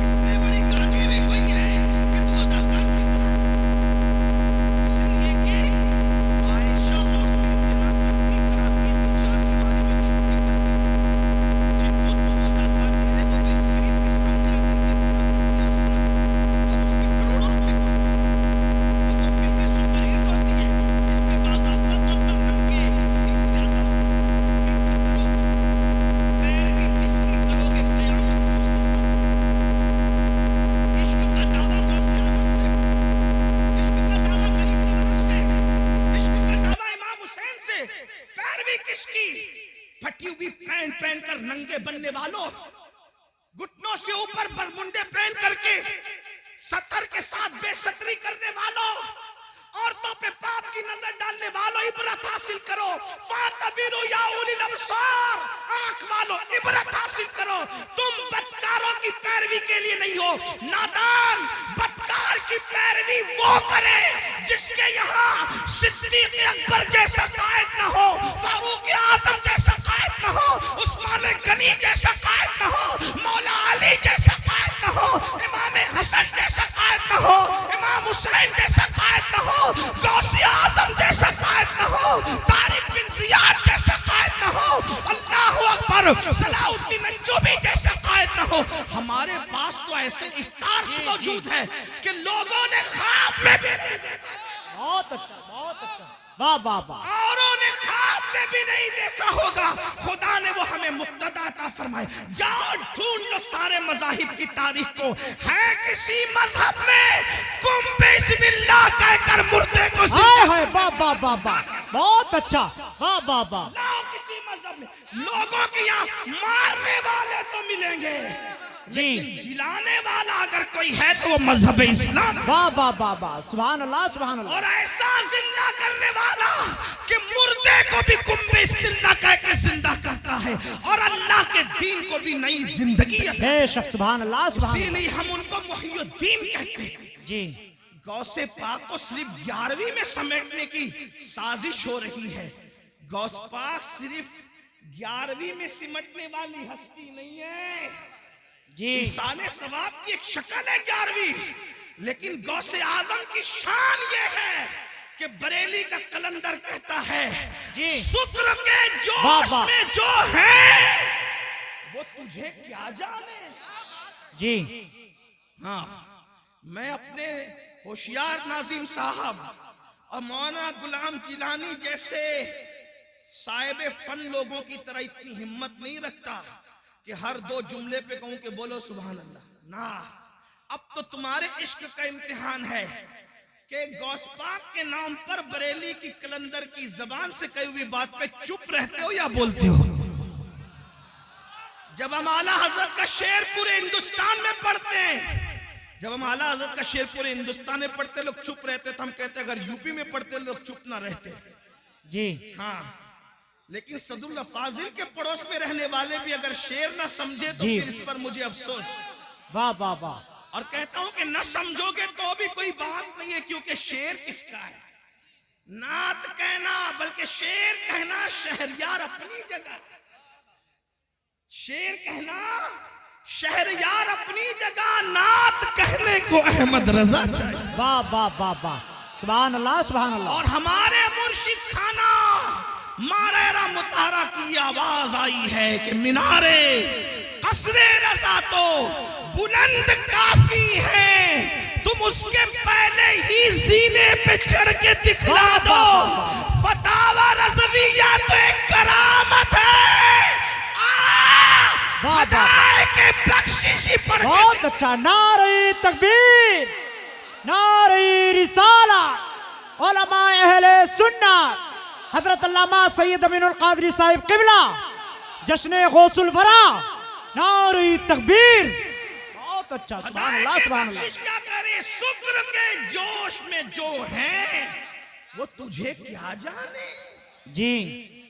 इससे बड़ी गाली भी कोई है कि तू अदाकार की तरह। इसलिए कि फाहिशा औरतें ज़िना करती कराती तो चार दीवारी में छुपी करती। जिनको तुम अदाकार कह रहे हो वो स्क्रीन के सामने आकर के बताती हैं ज़िना। अब उस पे करोड़ों रुपए कमाओ। वो तो फिल्में सुपरहिट होती हैं जिसमें बाज़ाब्ता तौर पर नंगे सीन ज्यादा होते हैं। फिक्र करो, पैरवी जिसकी करोगे क़यामत में उसके साथ। इश्क का दावा गौसे आज़म से, इश्क का दावा गरीब नवाज से, इश्क का दावा इमाम हुसैन से। पैरवी किसकी? फटी हुई पैंट पहनकर नंगे बनने वालों, घुटनों से ऊपर बरमुंडे पहन करके सतर के साथ बेसतरी करने वालों, औरतों पे पाप की नजर डालने वालों, इबरत हासिल करो। फातबिरू या उलिल अबसार, आंख वालों इबरत हासिल करो। तुम बदकारों की पैरवी के लिए नहीं हो। नादान बदकार की पैरवी वो करे जिसके यहाँ सिद्दीक अकबर जैसा कायद न हो, फारूक आजम जैसा कायद न हो, उस्मान गनी जैसा कायद न हो, मौला अली जैसा कायद न हो, इमाम हसन जैसा कायद न हो, इमाम हुसैन जैसा कायद न हो, गौसे आजम जैसा कायद न हो, तारिक बिन जियाद जैसा कायद न हो, अल्लाह अकबर सलाउद्दीन अय्यूबी जैसा कायद न हो। हमारे पास तो ऐसे स्टार्स मौजूद है कि लोगों ने ख्वाब में भी नहीं देखा। बहुत अच्छा, बहुत अच्छा। वाह वाह वाह। औरों ने ख्वाब में भी नहीं देखा होगा। खुदा ने वो हमें मुक्तदा अता फरमाए। जाओ ढूंढ लो सारे मज़ाहिब की तारीख को, है किसी मजहब में कुम बिस्मिल्लाह कहकर मुर्दे को हाय हाय, वाह वाह वाह वाह, बहुत अच्छा। वाह वाह वाह। लाओ किसी मजहब में। लोगों के यहाँ मारने वाले तो मिलेंगे लेकिन जिलाने वाला अगर कोई है तो वो मजहब इस्लाम। वाह वाह वाह वाह, सुभान अल्लाह सुभान अल्लाह। और ऐसा जिंदा करने वाला कि मुर्दे को भी कुंभे इस्तिल्ला कहकर जिंदा करता है और अल्लाह के दीन को भी नई जिंदगी है। बेशक, सुभान अल्लाह सुभान अल्लाह। इसीलिए हम उनको मुहियुद्दीन कहते हैं। जी, गौसे पाक को सिर्फ 11वीं में समेटने की साजिश हो रही है। गौस पाक सिर्फ 11वीं में सिमटने वाली हस्ती नहीं है। जी, इंसाने सवाब की एक शक्ल है 11वीं, लेकिन गौसे आजम की शान ये है कि बरेली का कलंदर कहता है जी, शुक्र के वाह, जोश वाह। में जो है वो तुझे क्या जाने। जी, हाँ, मैं अपने होशियार नाजिम साहब और मौलाना गुलाम जिलानी जैसे साहिब फन लोगों की तरह इतनी हिम्मत नहीं रखता कि हर 2 जुमले पे कहूं कि बोलो सुभान अल्लाह ना। अब तो तुम्हारे इश्क का इम्तिहान है कि गौस पाक के नाम पर बरेली की कलंदर की जबान से कही हुई बात पे चुप रहते हो या बोलते हो। जब हम आला हजरत का शेर पूरे हिंदुस्तान में पढ़ते हैं, जब हम आला हजरत का शेर पूरे हिंदुस्तान में पढ़ते लोग चुप रहते, तो हम कहते अगर यूपी में पढ़ते लोग चुप ना रहते जी। हाँ, लेकिन सदुल्ला फाजिल के पड़ोस में रहने वाले भी अगर शेर ना समझे तो जी। फिर इस पर मुझे अफसोस। वाह वाह वाह। और कहता हूं कि न समझोगे तो भी कोई बात नहीं है, क्योंकि शेर किसका है? नात कहना बल्कि शेर कहना शहरयार अपनी जगह, शेर कहना शहरयार अपनी जगह, नात कहने को अहमद रजा चाहिए। वाह वाह वाह वाह, सुभान अल्लाह सुभान अल्लाह। और हमारे मुर्शिद खाना मारेरा मुतारा की आवाज आई है कि मीनारे कसरे रजा तो बुलंद काफी है, तुम उसके पहले ही जीने पे चढ़ के दिखला दो। फतावा रज़विया तो एक करामत है, खुदाए के बख्शिशी पढ़ के। बहुत अच्छा। नारे तकबीर, नारे रिसाला, उलमाए अहले सुन्नत, हजरत अल्लामा सैयद अमीनुल कादरी साहिब किबला, जश्न गौसुल वरा, नारे तकबीर। बहुत अच्छा, सुभान अल्लाह सुभान अल्लाह। क्या करे, शुक्र के जोश में जो है वो तुझे क्या जाने जी।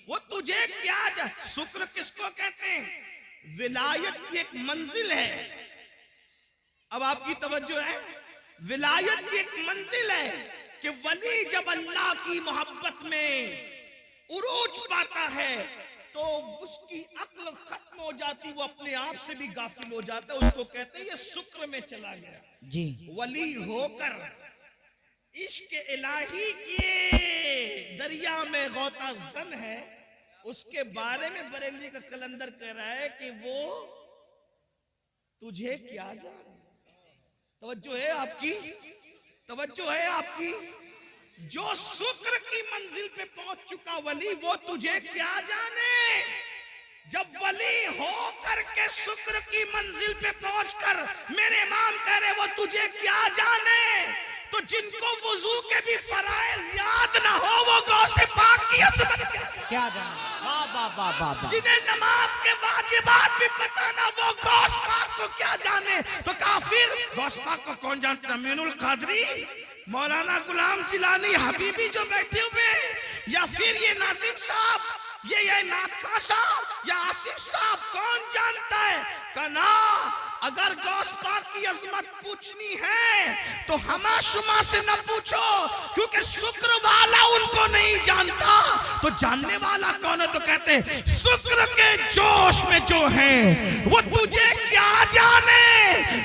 वो तुझे क्या जाने। शुक्र किसको कहते हैं? विलायत की एक मंजिल है। अब आपकी तवज्जो है, विलायत की एक मंजिल है कि वली जब अल्लाह की मोहब्बत में उरूज पाता है तो उसकी अक्ल खत्म हो जाती, वो अपने आप से भी गाफिल हो जाता है। उसको कहते हैं ये शुक्र में चला गया जी। वली होकर इश्क इलाही के दरिया में गौता जन है। उसके बारे में बरेली का कलंदर कह रहा है कि वो तुझे क्या जाने। तवज्जो है आपकी, तवज्जो है आपकी। जो शुक्र की मंजिल पे पहुंच चुका वली, वो तुझे क्या जाने। जब वली हो करके शुक्र की मंजिल पे पहुंचकर मेरे इमाम कह रहे वो तुझे क्या जाने, तो जिनको वुजू के भी फराइज याद ना हो वो गौसे पाक की अजमत क्या जाने। वाह वाह वाह वाह वाह। जिन्हें नमाज के वाजिबात भी पता ना वो गौस पाक को क्या जाने। तो काफिर गौस पाक को कौन जानता? अमीनुल कादरी, मौलाना गुलाम जिलानी, हबीबी जो बैठे हुए, या फिर ये नाजिम साहब, ये नाथ साहब या आसिफ साहब, कौन जानता है? कना अगर गौस पाक की अजमत पूछनी है तो हमा शुमा से न पूछो, क्योंकि शुक्र वाला उनको नहीं जानता। तो जानने वाला कौन है? तो कहते हैं शुक्र के जोश में जो है वो तुझे क्या जाने।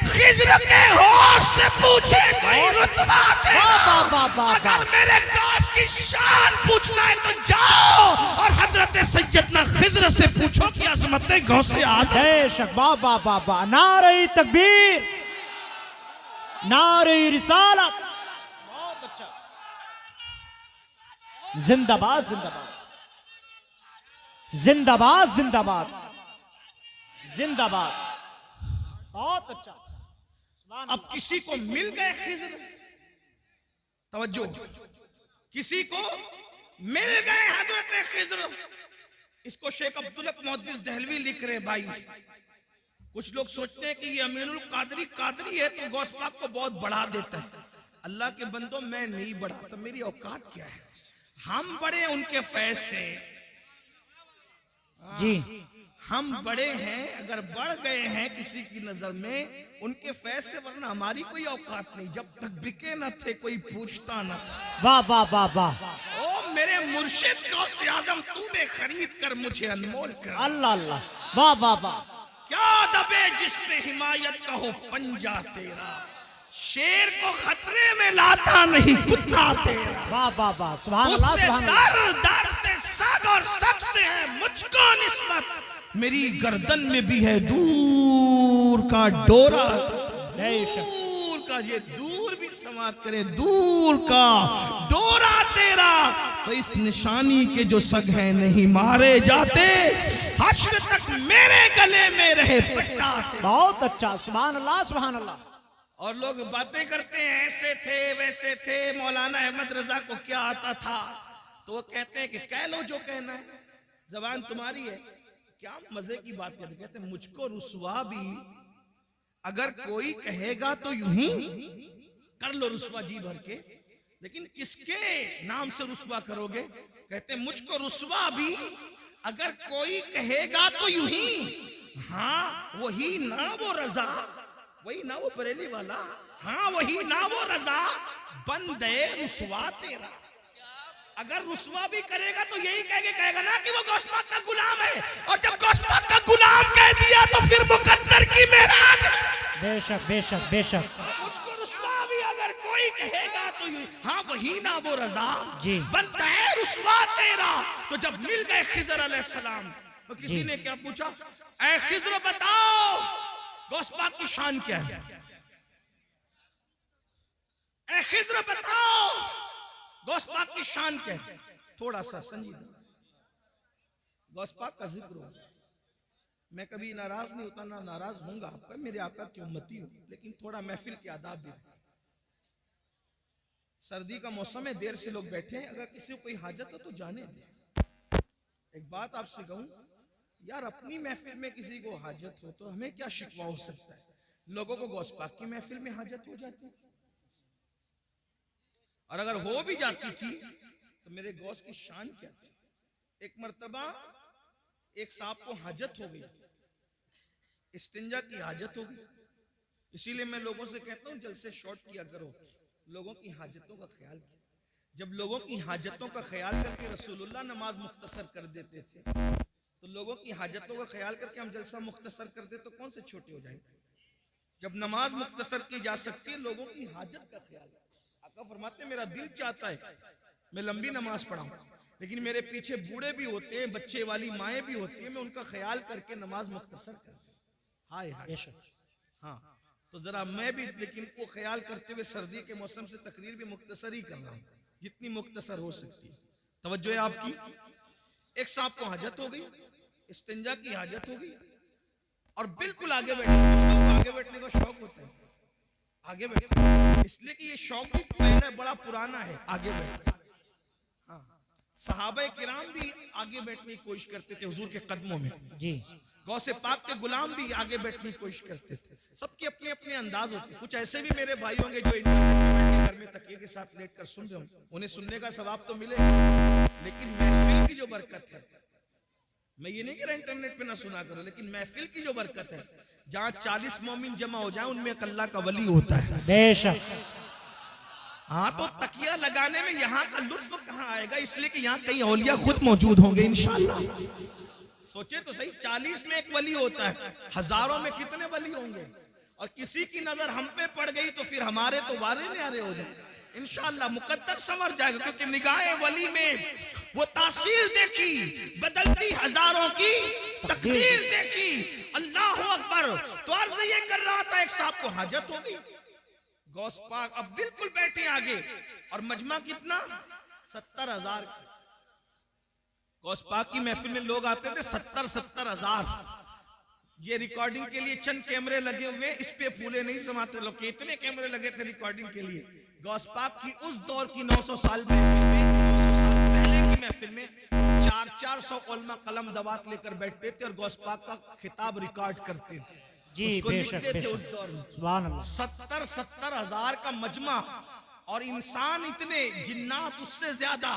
खिज्र के होश से पूछे कोई रुतबा तेरा। अगर मेरे गौस की शान पूछना है तो जाओ और हजरत सैयदना खिज्र से पूछो कि अजमत गौसे आज़म। बेशक, वाह वाह वाह वाह। नारे तकबीर, नारे रिसालत। बहुत अच्छा। जिंदाबाद जिंदाबाद जिंदाबाद जिंदाबाद जिंदाबाद। बहुत अच्छा। अब किसी को मिल गए खिज्र, तवज्जो, किसी को मिल गए हजरत खिज्र। इसको शेख अब्दुल हक मुहद्दिस दहलवी लिख रहे भाई। कुछ लोग सोचते हैं कि ये अमीनुल कादरी कादरी है तो गौस पाक को बहुत बढ़ा देता है। अल्लाह के बंदो, मैं नहीं बढ़ाता, मेरी औकात क्या है। हम बड़े उनके फैज से जी। हम बड़े हैं, अगर बढ़ गए हैं किसी की नजर में उनके फैज से, वरना हमारी कोई औकात नहीं। जब तक बिके न थे कोई पूछता न था। वाह वाह वाह वाह। ओ मेरे मुर्शिद गौसे आजम, तूने खरीद कर मुझे अनमोल कर। अल्लाह अल्लाह, वाह वाह वाह। क्या दबे जिसपे हिमायत का हो पंजा तेरा, शेर को खतरे में लाता नहीं कुत्ता तेरा। वाह वाह वाह, सुभान अल्लाह सुभान अल्लाह। दर दर से सग और सग से है मुझको निस्बत, मेरी गर्दन में भी है दूर का डोरा। दूर का, ये दूर भी समाप्त करे, दूर का डोरा तेरा, तो इस निशानी के जो सग हैं नहीं मारे जाते, हश्र तक मेरे गले में रहे पट्टा। बहुत अच्छा, सुभान अल्लाह सुभान अल्लाह। और लोग बातें करते हैं ऐसे थे वैसे थे, मौलाना अहमद रजा को क्या आता था, तो वो कहते हैं कि कह लो जो कहना है, जबान तुम्हारी है। क्या मजे की बात कहते, कहते हैं मुझको रुसवा भी अगर कोई कहेगा तो यूं ही कर लो रुसवा जी भर के, लेकिन किसके नाम से रुसवा करोगे? कहते हैं मुझको रुसवा भी अगर कोई कहेगा तो यूं ही, हाँ वही ना वो रजा, वही ना वो बरेली वाला, हाँ वही ना वो रजा, बंदे रुसवा तेरा। अगर रुसवा भी करेगा तो यही कहेगा ना कि वो गौसपाक का गुलाम है, और जब गौसपाक का गुलाम कह दिया तो फिर मुकद्दर की मेराज। बेशक बेशक बेशक। मुझको रुसवा भी अगर कोई कहेगा तो हाँ वही ना वो रजा, जी बनता है रुसवा तेरा। तो जब मिल गए खिजर अलैहिस्सलाम, तो किसी ने क्या पूछा, ऐ खिजर बताओ गौसपाक की शान क्या है? ऐ खिजर बताओ गौसपाक की शान क्या है? थोड़ा सा संजीदा गौसपाक का जिक्र हो। मैं कभी नाराज नहीं होता, ना नाराज होऊंगा, आपका मेरे आका की उम्मती हो, लेकिन थोड़ा महफिल के आदाब भी। सर्दी का मौसम है, देर से लोग बैठे हैं, अगर किसी को कोई हाजत हो तो जाने दे। एक बात आपसे कहूं यार, अपनी महफिल में किसी को हाजत हो तो हमें क्या शिकवा हो सकता है? लोगों को गौसपाक की महफिल में हाजत हो जाती थी, और अगर हो भी जाती थी तो मेरे गौस की शान क्या थी? एक मर्तबा एक साहब को हाजत हो गई, इस्तिंजा की हाजत हो गई। इसीलिए मैं लोगों से कहता हूं जलसे शॉर्ट किया करो, लोगों की हाजतों का ख्याल किया। जब लोगों की हाजतों का ख्याल करके रसूलुल्लाह नमाज मुख्तसर कर देते थे, तो लोगों की हाजतों का ख्याल करके हम जलसा मुख्तसर कर दे तो कौन से छोटे हो जाएंगे? जब नमाज मुख्तसर की जा सकती है, लोगों की हाजत का ख्याल। आका फरमाते मेरा दिल चाहता है मैं लंबी नमाज पढ़ाऊं, लेकिन मेरे पीछे बूढ़े भी होते हैं, बच्चे वाली माएँ भी होती हैं, मैं उनका ख्याल करके नमाज मुख्तसर कर। हाय हाय, हाँ तो जरा मैं भी लेकिन वो ख्याल करते हुए सर्दी के मौसम से तकरीर भी मुख्तसर ही कर रहा हूँ, जितनी मुख्तसर हो सकती है। तवज्जो है आपकी। एक सांप को हाजत हो गई, इस्तिंजा की हाजत हो गई, और बिल्कुल आगे बैठे। आगे बैठने का शौक होता है, आगे बैठे, इसलिए कि ये शौक भी पहले बड़ा पुराना है, आगे बैठे। हाँ, सहाबा किराम भी आगे बैठने की कोशिश करते थे हुजूर के कदमों में जी। गौसे पाक के गुलाम भी आगे बैठने की कोशिश करते थे। सबके अपने अपने अंदाज होते। कुछ ऐसे भी मेरे भाई होंगे जो घर में तकिए के साथ लेट कर सुन रहे होंगे, उन्हें सुनने का सवाब तो मिलेगा, लेकिन महफिल की जो बरकत है, मैं ये नहीं कह रहा इंटरनेट पे ना सुना करो, लेकिन महफिल की जो बरकत है, जहाँ 40 मोमिन जमा हो जाए उनमें एक अल्लाह का वली होता है। बेशक। हाँ, तो तकिया लगाने में यहाँ का लुत्फ कहाँ आएगा? इसलिए कि यहाँ कई औलिया खुद मौजूद होंगे इंशाअल्लाह। सोचे तो सही, 40 में एक वली होता है, हजारों में कितने वली होंगे? और किसी की नजर हम पे पड़ गई तो फिर हमारे तो वारे न्यारे हो जाए इंशाअल्लाह, मुकद्दर संवर जाएगा, क्योंकि निगाहे वली में वो तासीर देखी, बदलती हजारों की तकदीर देखी। अल्लाह अकबर। तो अर्ज ये कर रहा था, एक साहब को हाजत हो गई, गौस पाक अब बिल्कुल बैठे आगे, और मजमा कितना? 70,000। गौस पाक की महफिल में लोग आते थे 70,000। ये रिकॉर्डिंग के लिए चंद कैमरे लगे हुए, इस पे फूले नहीं समाते लोग, कितने कैमरे लगे थे रिकॉर्डिंग के लिए। गौस पाक की उस दौर की 900 साल महफिल में, 900 साल पहले की महफिल में 400 उलमा कलम दवात लेकर बैठते थे और गौस पाक का खिताब रिकॉर्ड करते थे जी। उसको बेशक लिखते थे बेशक। उस दौर में। सुभान अल्लाह। 70,000 का मजमा, और इंसान इतने, जिन्नात उससे ज्यादा,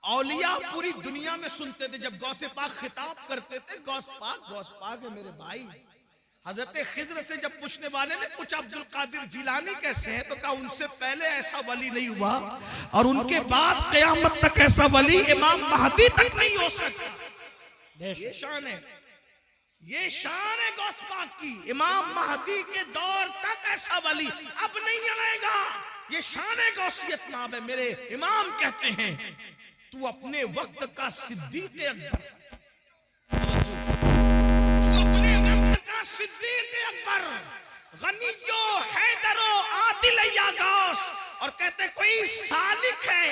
औलिया पूरी दुनिया में सुनते थे। जब गौसे पाक खिताब करते थे, गौस पाक है मेरे भाई। हजरत खिज्र से जब पूछने वाले ने पूछा अब्दुल कादिर जिलानी कैसे है, तो कहा उनसे पहले ऐसा वली नहीं हुआ, और उनके बाद क़यामत तक ऐसा वली इमाम महदी तक नहीं हो सकता। ये शान है, ये शान है गौस पाक की। इमाम महदी के दौर तक ऐसा वली अब नहीं आएगा। ये शान है गौसियत नाब है। मेरे इमाम कहते हैं, तू अपने वक्त का सिद्दीक़ अकबर, तू अपने वक्त का सिद्दीक़ अकबर, गनियो हैदरो आदिल या गौस। और कहते कोई सालिक है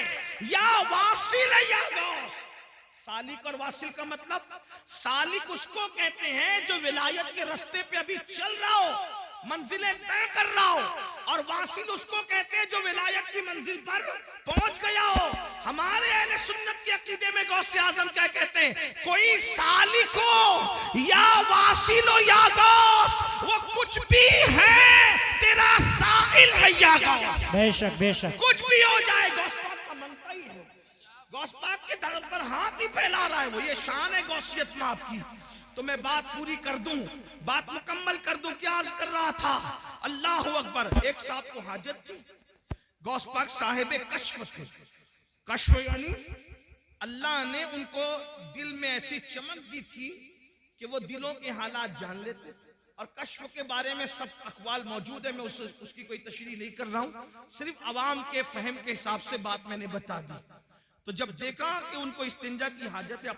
या वासिल या गौस। सालिक और वासिल का मतलब, सालिक उसको कहते हैं जो विलायत के रास्ते पे अभी चल रहा हो, मंजिलें तय कर रहा हो, और वासिल उसको कहते हैं जो विलायत की मंजिल पर पहुंच गया हो। हमारे अहले सुन्नत के अकीदे में गौसे आजम क्या कहते हैं, कोई सालिक हो या वासिल हो या गौस, वो कुछ भी है, तेरा साइल है या गौस। बेशक बेशक, कुछ भी हो जाए गौस पाक का मंगता ही है। गौस पाक के दर पर हाथ ही फैला रहा है वो, ये शान है गौसियत में आपकी। तो मैं बात पूरी कर दूं, बात मुकम्मल कर दूं। क्या अर्ज कर रहा था, अल्लाह अकबर। एक साहब को हाजत थी, गौस पाक साहिब कश्फ थे। कश्फ यानी अल्लाह ने उनको दिल में ऐसी चमक दी थी कि वो दिलों के हालात जान लेते थे। और कश्फ के बारे में सब अखबार मौजूद है, मैं उसकी कोई तशरीह नहीं कर रहा हूं, सिर्फ अवाम के फहम के हिसाब से बात मैंने बता दी। तो जब देखा कि उनको इस्तिंजा की हाजत है,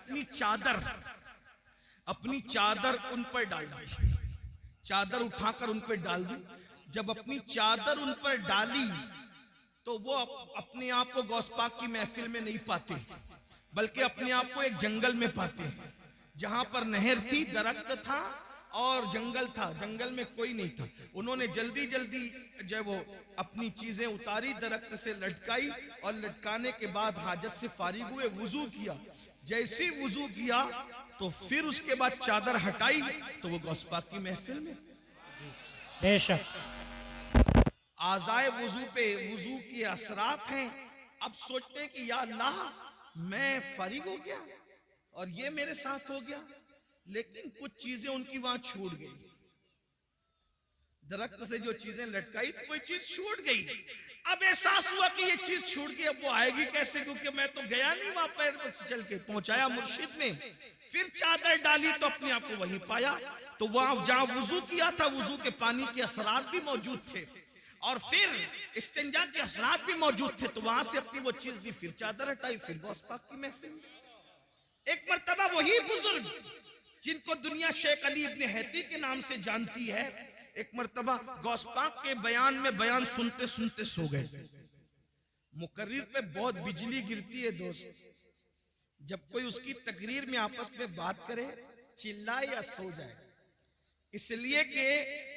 अपनी चादर उन पर डाल दी, चादर उठाकर उन पर डाल दी। जब अपनी चादर उन पर डाली तो वो अपने आप को गौस पाक की महफिल में नहीं पाते, बल्कि अपने आप को एक जंगल में पाते, जहां पर नहर थी, दरख्त था और जंगल था, जंगल में कोई नहीं था। उन्होंने जल्दी जल्दी जब वो अपनी चीजें उतारी, दरख्त से लटकाई, और लटकाने के बाद हाजत से फारिग हुए, वुजू किया। जैसे वुजू किया तो फिर उसके बाद चादर हटाई तो वो गौस पाक की महफिल में। बेशक आज़ाए वुजू पे वुजू के असरात हैं। अब सोचते कि या अल्लाह, मैं फारिग हो गया और ये मेरे साथ हो गया, लेकिन कुछ चीजें उनकी वहां छूट गई। दरख्त से जो चीजें लटकाई थी, कोई चीज छूट गई। अब एहसास हुआ कि ये चीज छूट गई, अब वो आएगी कैसे, क्योंकि मैं तो गया नहीं वहां पैर पर चल के। पहुंचाया मुर्शिद ने, फिर चादर डाली तो अपने आप को वहीं पाया। तो वहां जहां वुजू किया था, वुजू के पानी के असरात भी मौजूद थे, और फिर इस्तिंजा के असरात भी मौजूद थे। तो वहां से अपनी वो चीज दी, फिर चादर हटाई, फिर गौस पाक की महफिल। एक मर्तबा वही बुजुर्ग जिनको दुनिया शेख अली इब्ने हैती के नाम से जानती है, एक मर्तबा गौस पाक के बयान में बयान सुनते सुनते सो गए। मुकर्रिर पे बहुत बिजली गिरती है दोस्त, जब कोई उसकी तकरीर में आपस में बात करे, चिल्लाए या सो जाए। इसलिए कि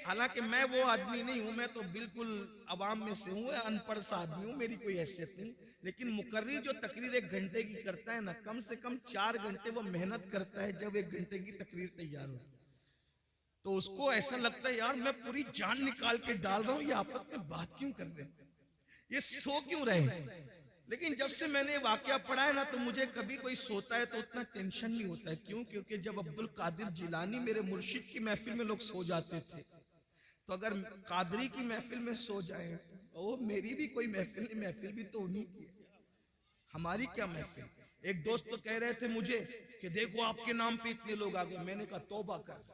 हालांकि मैं वो आदमी नहीं हूं, मैं तो बिल्कुल अवाम में से हूं, अनपढ़ सा आदमी हूं, मेरी कोई हैसियत नहीं। लेकिन मुकर्रिर जो तकरीर 1 घंटे की करता है ना, कम से कम 4 घंटे वो मेहनत करता है जब 1 घंटे की तकरीर तैयार हो। तो उसको ऐसा लगता है, यार मैं पूरी जान निकाल के डाल रहा हूं, ये आपस में बात क्यों कर रहे हैं, ये सो क्यों रहे। लेकिन जब से मैंने वाकया पढ़ा है ना, तो मुझे कभी कोई सोता है तो उतना टेंशन नहीं होता है। क्यों? क्योंकि जब अब्दुल कादिर जिलानी मेरे मुर्शिद की महफिल में लोग सो जाते थे, तो अगर कादरी की महफिल में सो जाए, ओ मेरी भी कोई महफिल नहीं, महफिल भी तो उन्हीं की है, हमारी क्या महफिल। एक दोस्त तो कह रहे थे मुझे कि देखो आपके नाम पे इतने लोग आ गए। मैंने कहा तौबा कर,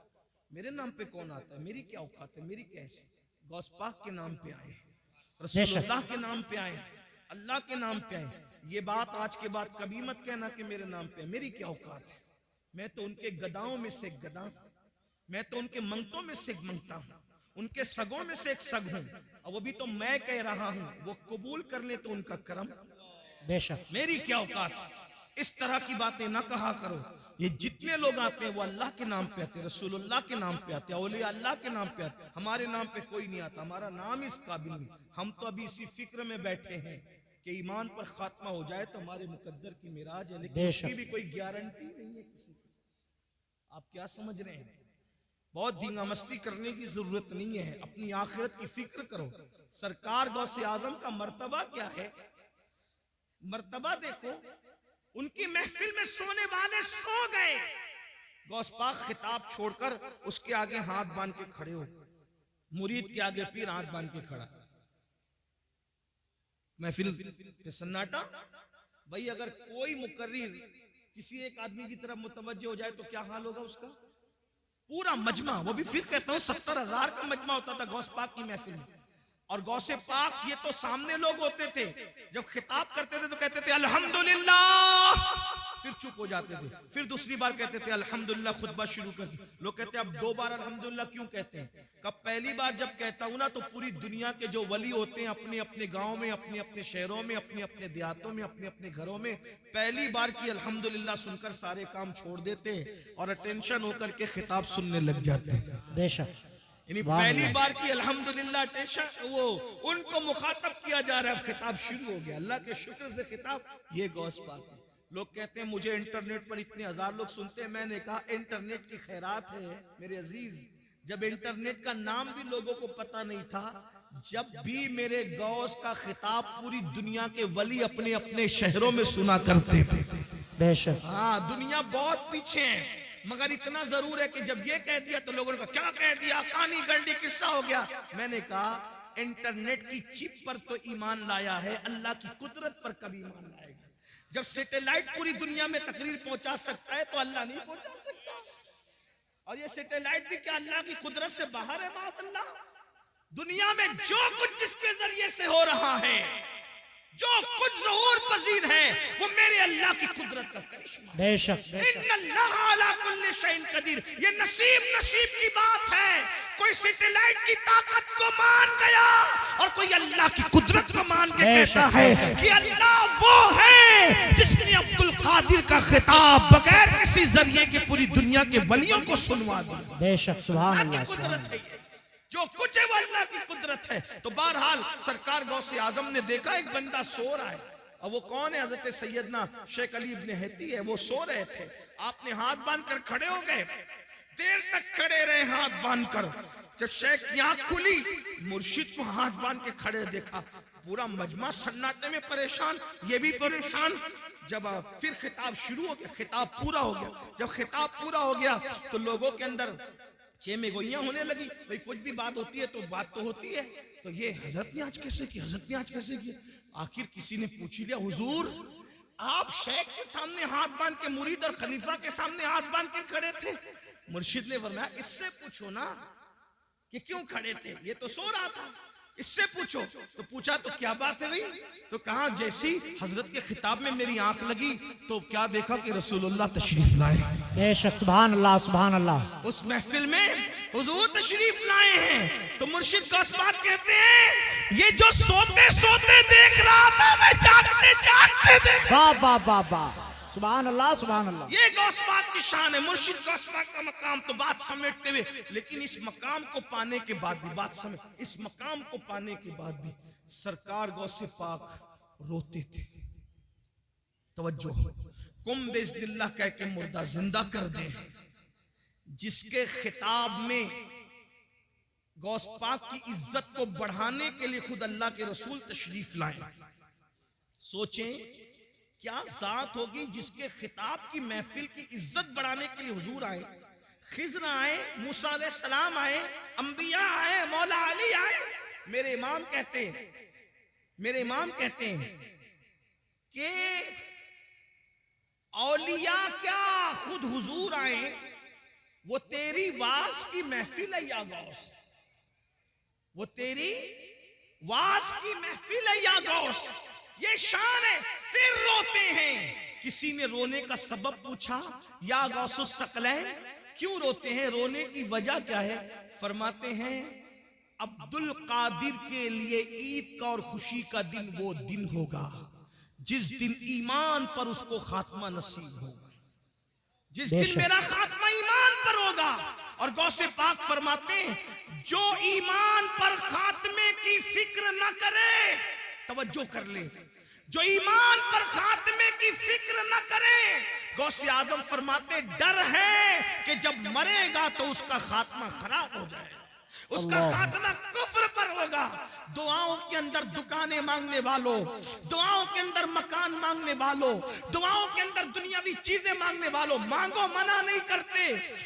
मेरे नाम पे कौन आता है, मेरी क्या औकात है, मेरी कैसे। गौस पाक के नाम पे आए, रसूलुल्लाह के नाम पे आए, अल्लाह के नाम पे आए। ये बात आज के बाद कभी मत कहना कि मेरे नाम पे, मेरी क्या औकात है। मैं तो उनके गदाओं में से एक गदा, मैं तो उनके मंगतों में से एक मंगता हूं, उनके सगों में से एक सग हूं, और वो भी तो मैं कह रहा हूं, वो कबूल कर ले तो उनका करम। बेशक मेरी क्या औकात। इस तरह की बातें ना कहा करो। ये जितने लोग आते हैं वो अल्लाह के नाम पे आते हैं, रसूलुल्लाह के नाम पे आते हैं, औलिया अल्लाह के नाम पे आते हैं। हमारे नाम पे कोई नहीं आता, हमारा नाम इस काबिल नहीं। हम तो अभी इसी फिक्र में बैठे हैं कि ईमान पर खात्मा हो जाए तो हमारे मुकद्दर की मिराज है, लेकिन उसकी भी कोई गारंटी नहीं है किसी की। आप क्या समझ रहे हैं? बहुत धींगा मस्ती करने की जरूरत नहीं है, अपनी आखिरत की फिक्र करो। सरकार गौसे आजम का मर्तबा क्या है, मर्तबा देखो। उनकी महफिल में सोने वाले सो गए, गौस पाक खिताब छोड़कर उसके आगे हाथ बांध के खड़े हो, मुरीद के आगे पीर हाथ बांध के खड़ा, महफिल पे सन्नाटा। भाई अगर कोई मुकर्रिर किसी एक आदमी की तरफ मुतवज्जे हो जाए तो क्या हाल होगा उसका। पूरा मजमा, वो भी फिर कहता हूं 70,000 का मजमा होता था गौस पाक की महफिल में। और गौसे पाक ये तो सामने लोग होते थे, जब खिताब करते थे तो कहते थे अल्हम्दुलिल्लाह, फिर फिर चुप हो जाते थे, फिर दूसरी बार कहते थे अल्हम्दुलिल्लाह, खुतबा शुरू कर दी। लोग कहते हैं अब 2 बार अल्हम्दुलिल्लाह क्यों कहते हैं? कब पहली बार जब कहता हूं ना तो पूरी दुनिया के जो वली होते हैं अपने अपने गांव में, अपने अपने शहरों में, अपने अपने देहातों में, अपने अपने घरों में पहली बार की अल्हम्दुलिल्लाह सुनकर सारे काम छोड़ देते और अटेंशन होकर के खिताब सुनने लग जाते हैं। बेशक, यानी पहली बार की अल्हम्दुलिल्लाह अटेंशन वो उनको मुखातब किया जा रहा है, अब खिताब शुरू हो गया। अल्लाह के शुक्र से खिताब ये गौस पाक है। लोग कहते हैं मुझे इंटरनेट पर इतने हजार लोग सुनते हैं। मैंने कहा इंटरनेट की खैरात है मेरे अजीज, जब इंटरनेट का नाम भी लोगों को पता नहीं था, जब भी मेरे गौस का खिताब पूरी दुनिया के वली अपने अपने शहरों में सुना करते थे। बेशक, हाँ, दुनिया बहुत पीछे है, मगर इतना जरूर है कि जब ये कह दिया तो लोगों ने कहा क्या कह दिया, कहानी गंडी किस्सा हो गया। मैंने कहा इंटरनेट की चिप पर तो ईमान लाया है, अल्लाह की कुदरत पर कभी ईमान लाएगा। जब सैटेलाइट पूरी दुनिया में तकरीर पहुंचा सकता है तो अल्लाह नहीं पहुंचा सकता? और ये सैटेलाइट भी क्या अल्लाह की कुदरत से बाहर है? माअल्लाह, दुनिया में जो कुछ जिसके जरिए से हो रहा है, जो कुछ ज़हूर पजीर है, वो मेरे अल्लाह की कुदरत का करिश्मा है। बेशक, इन्नल्लाह अला कुल्ली शैइन कदीर। ये नसीब की बात है। कोई सैटेलाइट की ताकत को मान गया और कोई अल्लाह की कुदरत को मान के कहता है कि अल्लाह वो है जिसने अब्दुल कादिर का खिताब बगैर किसी जरिए के पूरी दुनिया के वलियों को सुनवा दिया। बेशक, सुभान अल्लाह, कुदरत है ये। जो कुछ है वो अल्लाह की कुदरत है। तो बहरहाल सरकार गौसे आजम ने देखा एक बंदा सो रहा है। अब वो कौन है? हजरत सैयदना शेख अली इब्न हैती है। वो सो रहे थे, आपने हाथ बांध कर खड़े हो गए, देर तक खड़े रहे हाथ बांध कर। जब शेख की आंख खुली, मुर्शिद को हाथ बांध के खड़े देखा, पूरा मजमा सन्नाटे में परेशान, ये भी परेशान। जब फिर खिताब शुरू हो गया, खिताब पूरा हो गया। जब खिताब पूरा हो गया तो लोगों के अंदर चेमे गोइयां होने लगी। भाई कुछ भी बात होती है तो बात तो होती है, तो ये हजरत ने आज कैसे किया, हजरत ने आज कैसे किया। आखिर किसी ने पूछ लिया, हुजूर आप शेख के सामने हाथ बांध के, मुरीद और खलीफा के सामने हाथ बांध के खड़े थे। मुर्शिद ने फरमाया इससे पूछो ना कि क्यों खड़े थे, ये तो सो रहा था, इससे पूछो। तो पूछा तो क्या बात है भाई? तो कहा जैसी हजरत के खिताब में मेरी आंख लगी तो क्या देखा कि रसूलुल्लाह तशरीफ लाए। बेशक, सुभान अल्लाह, सुभान अल्लाह। उस महफिल में हुजूर तशरीफ लाए हैं। तो मुर्शिद गौसपाक कहते हैं ये जो सोते सोते देख रहा था, मैं जागते जागते देख। वाह वाह वाह वाह, सुभान अल्लाह, सुभान अल्लाह। ये गौसपाक की शान है, मुर्शिद गौसपाक का मकाम। तो बात समेटते हुए, लेकिन इस मकाम को पाने के बाद भी, बात समेट, इस मकाम को पाने के बाद भी सरकार गौसे पाक रोते थे। तवज्जो, कुम बिस्मिल्लाह कह के मुर्दा जिंदा कर दे। जिसके खिताब में गौस पाक की इज्जत को बढ़ाने के लिए खुद अल्लाह के रसूल तशरीफ लाए। सोचें क्या जात होगी जिसके खिताब की महफिल की इज्जत बढ़ाने के लिए हुजूर आए, खिज़र आए, मूसा अलैहिस्सलाम आए, अंबिया आए, मौला अली आए। मेरे इमाम कहते हैं कि औलिया क्या खुद हुजूर आए, वो तेरी वास की महफिल है या गौस, वो तेरी वास की महफिल है या गौस, ये शान है। फिर रोते हैं। किसी ने रोने का सबब पूछा, या गौसुस सकलैन क्यों रोते हैं, रोने की वजह क्या है? फरमाते हैं अब्दुल कादिर के लिए ईद का और खुशी का दिन वो दिन होगा जिस दिन ईमान पर उसको खात्मा नसीब होगा, जिस दिन मेरा खात्मा ईमान पर होगा। और गौसे पाक फरमाते हैं जो ईमान पर खात्मे की फिक्र न करे, तवज्जो कर ले, जो ईमान पर खात्मे की फिक्र न करे, गौसे आजम फरमाते डर है कि जब मरेगा तो उसका खात्मा खराब हो जाएगा, उसका खात्मा कुफ्र पर होगा। दुआओं के अंदर दुकानें मांगने वालों, दुआओं के अंदर मकान मांगने वालों, दुआओं के अंदर दुनियावी चीजें मांगने वालों, मांगो मना नहीं करते,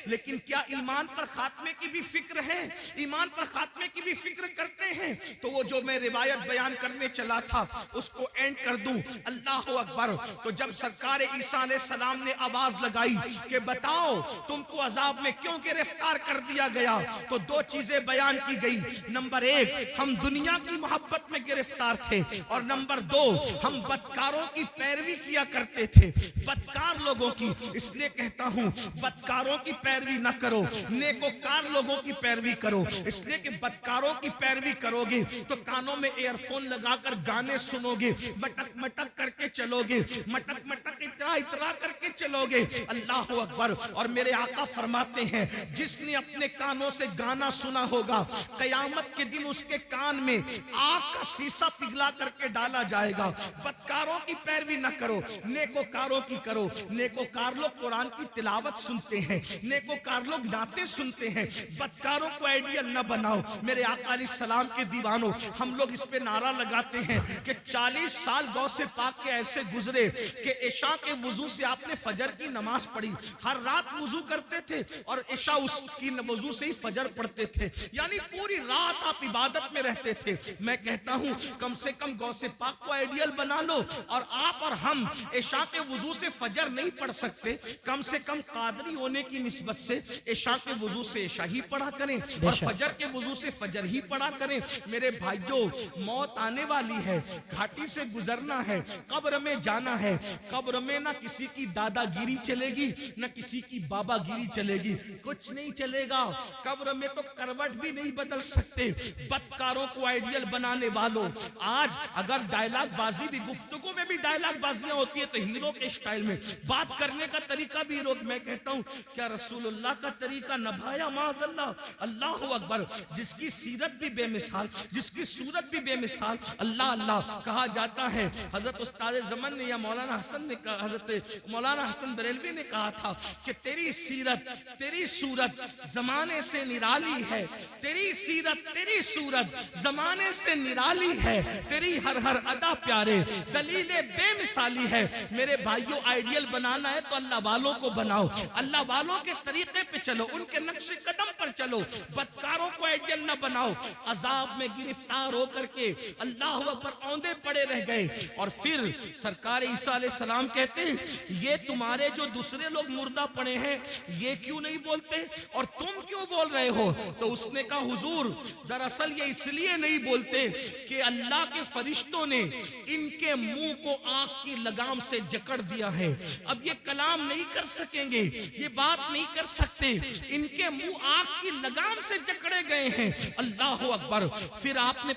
लेकिन क्या ईमान पर खात्मे की भी फिक्र है? ईमान पर खात्मे की भी फिक्र करते हैं? तो वो जो मैं रिवायत बयान करने चला था उसको एंड कर दूं। अल्लाह अकबर। तो जब सरकार ईसा अलैहिस्सलाम ने आवाज लगाई कि बताओ तुमको अजाब में क्यों गिरफ्तार कर दिया गया, तो दो चीजें बयान की गई। नंबर एक, एक, हम दुनिया की मोहब्बत में गिरफ्तार थे, और नंबर दो, हम बदकारों की पैरवी किया करते थे, बदकार लोगों की। इसलिए कहता हूं, बदकारों की पैरवी ना करो, नेकोकार लोगों की पैरवी करो। इसलिए कि बदकारों की पैरवी करोगे तो कानों में ईयरफोन लगाकर गाने सुनोगे, मटक मटक करके चलोगे, मटक मटक इतरा इतरा करके चलोगे। अल्लाह अकबर। और मेरे आका फरमाते हैं, जिसने अपने कानों से गाना सुना होगा, कयामत के दिन उसके कान में आग का शीशा पिघला करके डाला जाएगा। बदकारों की पैरवी न करो, नेकोकारों की करो। नेकोकार लोग कुरान की तिलावत सुनते हैं, नेकोकार लोग नाते सुनते हैं। बदकारों को आइडियल न बनाओ। मेरे आका अलैहिस्सलाम के दीवानों, हम लोग इस पे नारा लगाते हैं कि 40 साल गौसे पाक के ऐसे गुजरे कि इशा के वुजू से आपने फजर की नमाज पढ़ी, हर रात वुजू करते थे और इशा उसकी वुजू से ही फजर पढ़ते थे, यानी पूरी रात आप इबादत में रहते थे। मैं कहता हूं, कम से कम गौसे पाक को आइडियल बना लो। और आप और हम इशा के वुजू से फजर नहीं पढ़ सकते, कम से कम कादरी होने की निस्बत से इशा के वुजू से इशा ही पढ़ा करें और फजर के वुजू से फजर ही पढ़ा करें। मेरे भाइयों, मौत आने वाली है, घाटी से गुजरना है, कब्र में जाना है। कब्र में ना किसी की दादागिरी चलेगी, ना किसी की बाबागिरी चलेगी, कुछ नहीं चलेगा। कब्र में तो करवट भी नहीं बदल सकते। बदकारों को आइडियल बनाने वालों, आज अगर डायलॉग बाजी भी, गुफ्तगू में भी डायलॉग बाजियां होती है तो हीरो के स्टाइल में बात करने का तरीका भी हीरो। मैं कहता हूं, क्या रसूलुल्लाह का तरीका नभाया माज़अल्लाह? अल्लाह अकबर। जिसकी सीरत भी बेमिसाल, जिसकी सूरत भी बेमिसाल, अल्लाह अल्लाह कहा जाता है। हजरत उस्ताद ज़मान ने या मौलाना हसन ने कहा, हजरत मौलाना हसन बरेलवी ने कहा था कि तेरी सीरत, तेरी सूरत जमाने से निराली है, तेरी सीरत, तेरी सूरत जमाने से निराली है, तेरी हर हर अदा प्यारे, दलीले बेमिसाली है। मेरे भाइयों, आइडियल बनाना है तो अल्लाह वालों को बनाओ, अल्लाह वालों के तरीके पे चलो, उनके नक्शे कदम पर चलो। बदकारों को आइडियल न बनाओ। अजाब में गिरफ्तार होकर के अल्लाह पर औंधे पड़े रह गए। और फिर सरकार ईसा अलैहिस्सलाम कहते हैं, ये तुम्हारे जो दूसरे लोग मुर्दा पड़े हैं, ये क्यों नहीं बोलते और तुम क्यों बोल रहे हो? तो उसने कहा, हुजूर, दरअसल ये इसलिए नहीं बोलते कि अल्लाह के फरिश्तों ने इनके मुंह को आग की लगाम से जकड़ दिया है। अब ये कलाम नहीं कर सकेंगे, ये बात नहीं कर सकते, इनके मुंह आग की लगाम से जकड़े गए हैं। अल्लाह अकबर। फिर आपने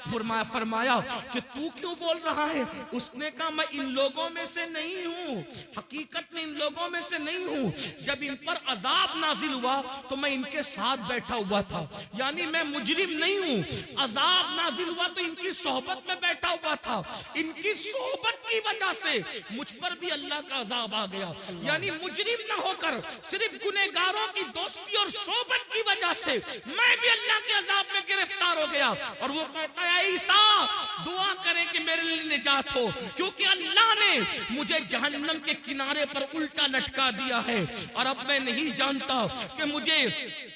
फरमाया कि तू क्यों बोल रहा है? उसने कहा, मैं इन लोगों में से नहीं हूं, हकीकत में इन लोगों में से नहीं हूं। जब इन पर अजाब नाजिल हुआ तो मैं इनके साथ बैठा हुआ था, यानी मैं मुजरिम नहीं हूं। अजाब नाजिल हुआ तो इनकी सोहबत में बैठा हुआ था, इनकी सोहबत की वजह से मुझ पर भी अल्लाह का अजाब आ गया। यानी मुजरिम ना होकर सिर्फ गुनहगारों की दोस्ती और सोहबत की वजह से मैं भी अल्लाह के अजाब में गिरफ्तार हो गया। और वो कहता है, ईसा दुआ करे कि मेरे लिए निजात हो, क्योंकि अल्लाह ने मुझे जहन्नम के किनारे पर उल्टा लटका दिया है और अब मैं नहीं जानता कि मुझे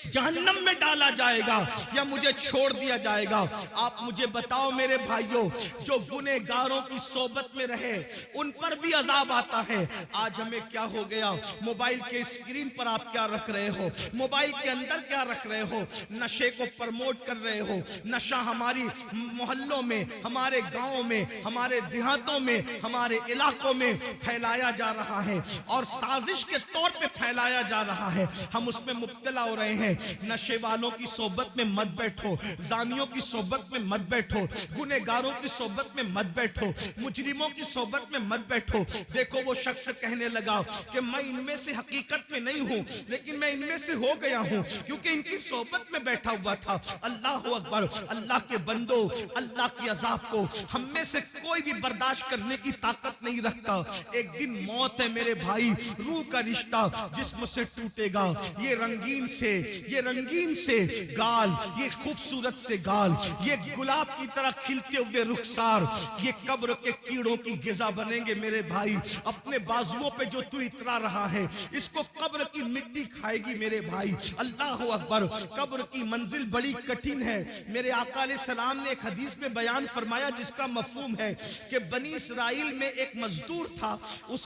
जहन्नम में डाला जाएगा या मुझे छोड़ दिया जाएगा। आप मुझे बताओ मेरे भाइयों, जो गुनहगारों की सोबत में रहे उन पर भी अजाब आता है। आज हमें क्या हो गया? मोबाइल के स्क्रीन पर आप क्या रख रहे हो, मोबाइल के अंदर क्या रख रहे हो? नशे को प्रमोट कर रहे हो। नशा हमारी मोहल्लों में, हमारे गांवों में, हमारे देहातों में, हमारे इलाकों में फैलाया जा रहा है और साजिश के तौर पे फैलाया जा रहा है। हम उसमें मुब्तला हो रहे हैं। नशे वालों की सोबत में मत बैठो, जानियों की सोबत में मत बैठो, गुनहगारों की सोबत में मत बैठो, मुजरिमों की सोबत में मत बैठो। देखो, वो शख्स कहने लगा कि मैं इनमें से हकीकत में नहीं हूं, लेकिन मैं इनमें से हो गया हूं क्योंकि इनकी सोबत में बैठा हुआ था। अल्लाह अकबर। अल्लाह के बंदो, अल्लाह की अजाब को हम में से कोई भी बर्दाश्त करने की ताकत नहीं रखता। एक दिन मौत है मेरे भाई, रूह का रिश्ता जिस्म से टूटेगा। ये रंगीन से गाल, ये खूबसूरत से गाल, ये गुलाब की तरह खिलते हुए रुखसार, ये कब्र के कीड़ों की गिजा बनेंगे मेरे भाई। अपने बाजुओं पे जो तू इतरा रहा है, इसको कब्र की मिट्टी खाएगी मेरे भाई। अल्लाह अकबर। कब्र की मंजिल बड़ी कठिन है। मेरे आका अलैहिस्सलाम ने एक हदीस में बयान फरमाया जिसका मफहूम है कि बनी इसराइल में एक मजदूर था,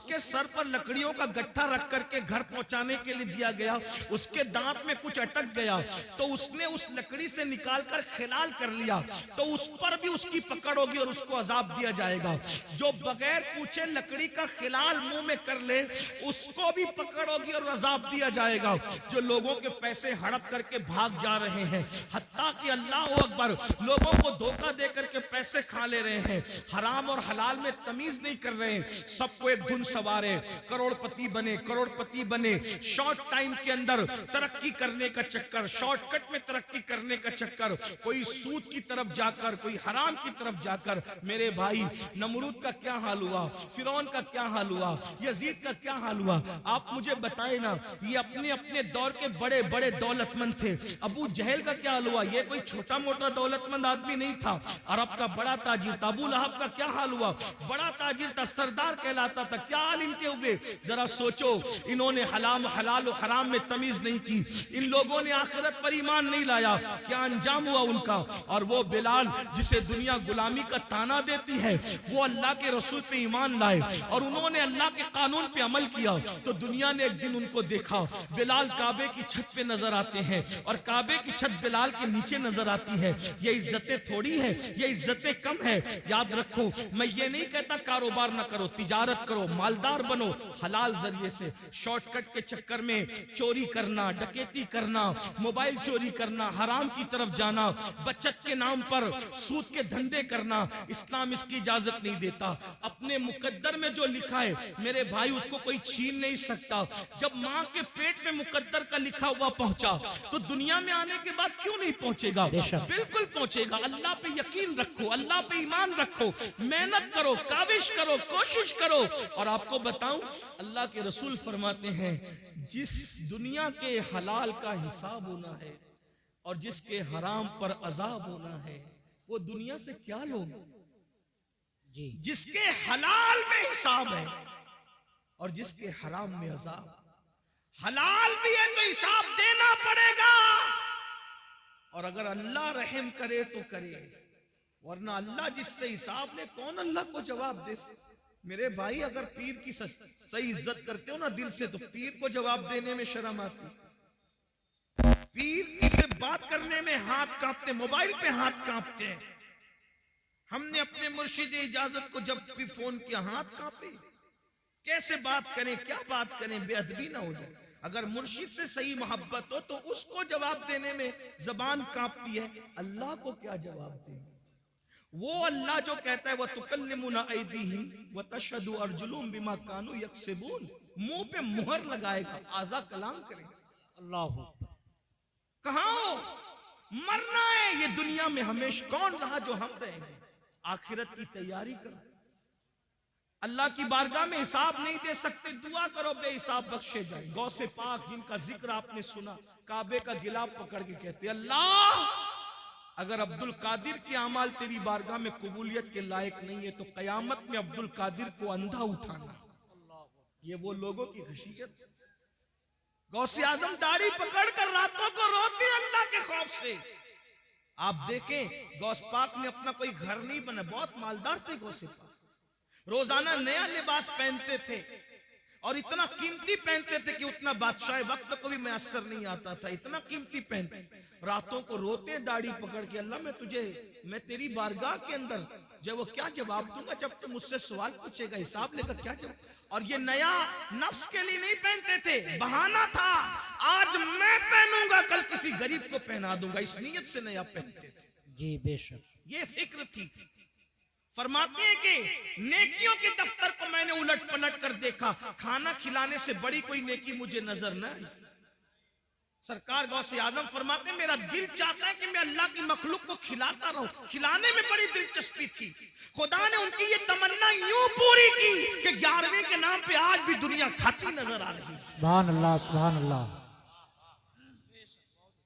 उसके सर पर लकड़ियों का गट्ठा रख करके घर पहुंचाने के लिए दिया गया। उसके दांत में कुछ अटक गया तो उसने उस लकड़ी से निकालकर खिलाल कर लिया, तो उस पर भी उसकी पकड़ होगी और उसको अजाब दिया जाएगा। जो बगैर पूछे लकड़ी का खिलाल मुंह में कर ले उसको भी पकड़ होगी और अजाब दिया जाएगा। जो लोगों के पैसे हड़प करके भाग जा रहे हैं, हत्ता कि अल्लाह अकबर, लोगों को धोखा दे करके पैसे खा ले रहे हैं, हराम और हलाल में तमीज नहीं कर रहे हैं, सबको एक धुन सवारे, करोड़पति बने, शॉर्ट टाइम के अंदर तरक्की करने का चक्कर, शॉर्टकट में तरक्की करने का चक्कर, कोई सूद की तरफ जाकर, कोई हराम की तरफ जाकर। मेरे भाई, नमरूद का क्या हाल हुआ, फिरौन का क्या हाल हुआ, यजीद का क्या हाल हुआ, आप मुझे बताए ना। ये अपने अपने दौर के बड़े बड़े दौलतमंद थे। अबू जहल का क्या हाल हुआ, ये कोई छोटा मोटा दौलतमंद आदमी नहीं था, अरब का बड़ा ताजिर था। अबू लहब का क्या हाल हुआ, बड़ा ताजिर था, सरदार कहलाता था। क्या हाल इनके हुए, जरा सोचो। इन्होंने हलाल और हराम में तमीज नहीं की, इन लोगों ने आखिरत पर ईमान नहीं लाया, क्या अंजाम हुआ उनका। और वो बिलाल जिसे दुनिया गुलामी का ताना देती है, वो अल्लाह के रसूल पे ईमान लाए और उन्होंने अल्लाह के कानून पे अमल किया, तो दुनिया ने एक दिन उनको देखा। बिलाल काबे की छत पे नजर आते हैं और काबे की छत बिलाल के नीचे नजर आती है। ये इज्जतें थोड़ी है, ये इज्जतें कम है। याद रखो, मैं ये नहीं कहता कारोबार ना करो, तिजारत करो, मालदार बनो हलाल जरिए से। शॉर्टकट के चक्कर में चोरी करना, डकैती करना, मोबाइल चोरी करना, हराम की तरफ जाना, बचत के नाम पर सूद के धंधे करना, इस्लाम इसकी इजाजत नहीं देता। अपने मुकद्दर में जो लिखा है मेरे भाई, उसको कोई छीन नहीं सकता। जब माँ के पेट में मुकद्दर का लिखा हुआ पहुंचा तो दुनिया में आने के बाद क्यों नहीं पहुंचेगा, बिल्कुल पहुंचेगा। अल्लाह पे यकीन रखो, अल्लाह पे ईमान रखो, मेहनत करो, काविश करो, कोशिश करो। और आपको बताऊं, अल्लाह के रसूल फरमाते हैं, जिस दुनिया के हलाल का हिसाब होना है और जिसके हराम पर अजाब होना है, वो दुनिया से क्या लोग जी। जिसके हलाल में हिसाब है और जिसके हराम में अजाब। हलाल भी है तो हिसाब देना पड़ेगा, और अगर अल्लाह रहम करे तो करे, वरना अल्लाह जिससे हिसाब ले, कौन अल्लाह को जवाब दे। मेरे भाई, अगर पीर की सही इज्जत करते हो ना दिल से, तो पीर को जवाब देने में शर्म आती। पीर से बात करने में हाथ कांपते, मोबाइल पे हाथ कांपते हैं। हमने अपने मुर्शिद इजाजत को जब भी फोन किया, हाथ कांपे। कैसे बात करें, क्या बात करें, बेअदबी ना हो जाए। अगर मुर्शिद से सही मोहब्बत हो तो उसको जवाब देने में जबान कांपती है, अल्लाह को क्या जवाब दें। वो अल्लाह जो कहता है, वह तुकल्लिमुना ऐदीहिम व तशहदु अर्जुलुहुम बिमा कानू यक्सिबून, मुंह पे मुहर लगाएगा, आजा कलाम करेगा। अल्लाह कहां हो, मरना है ये दुनिया में हमेशा। कौन रहा जो हम रहेंगे। आखिरत की तैयारी करो, अल्लाह की बारगाह में हिसाब नहीं दे सकते, दुआ करो बेहिसाब बख्शे जाए। गौसे पाक जिनका जिक्र आपने सुना, काबे का गिलाफ पकड़ के कहते, अल्लाह अगर अब्दुल कादिर के अमाल तेरी बारगाह में कबूलियत के लायक नहीं है तो कयामत में अब्दुल कादिर को अंधा उठाना। ये वो लोगों की खशियत। गौसे आजम दाढ़ी पकड़कर रातों को रोते अल्लाह के खौफ से। आप देखें, गौस पाक ने अपना कोई घर नहीं बना, बहुत मालदार थे गौसे पाक, रोजाना नया लिबास पहनते थे और इतना कीमती पहनते थे कि उतना बादशाह वक्त को भी मैसर नहीं आता था, इतना कीमती पहनते। रातों को रोते दाढ़ी पकड़ के, अल्लाह मैं तेरी बारगाह के अंदर जब वो क्या जवाब दूंगा, जब तुम मुझसे सवाल पूछेगा, हिसाब लेकर क्या जवाब। और ये नया नफ्स के लिए नहीं पहनते थे, बहाना था, आज मैं पहनूंगा कल किसी गरीब को पहना दूंगा, इस नीयत से नया पहनते थे जी। बेशक ये फिक्र थी। फरमाते हैं कि नेकियों के दफ्तर को मैंने उलट पलट कर देखा, खाना खिलाने से बड़ी कोई नेकी मुझे नजर न आई। सरकार गौसे आजम फरमाते हैं, मेरा दिल चाहता है कि मैं अल्लाह की मखलूक को खिलाता रहूं, खिलाने में बड़ी दिलचस्पी थी। खुदा ने उनकी ये तमन्ना यूं पूरी की कि 11वीं के नाम पे आज भी दुनिया खाती नजर आ रही है। सुभान अल्लाह, सुभान अल्लाह।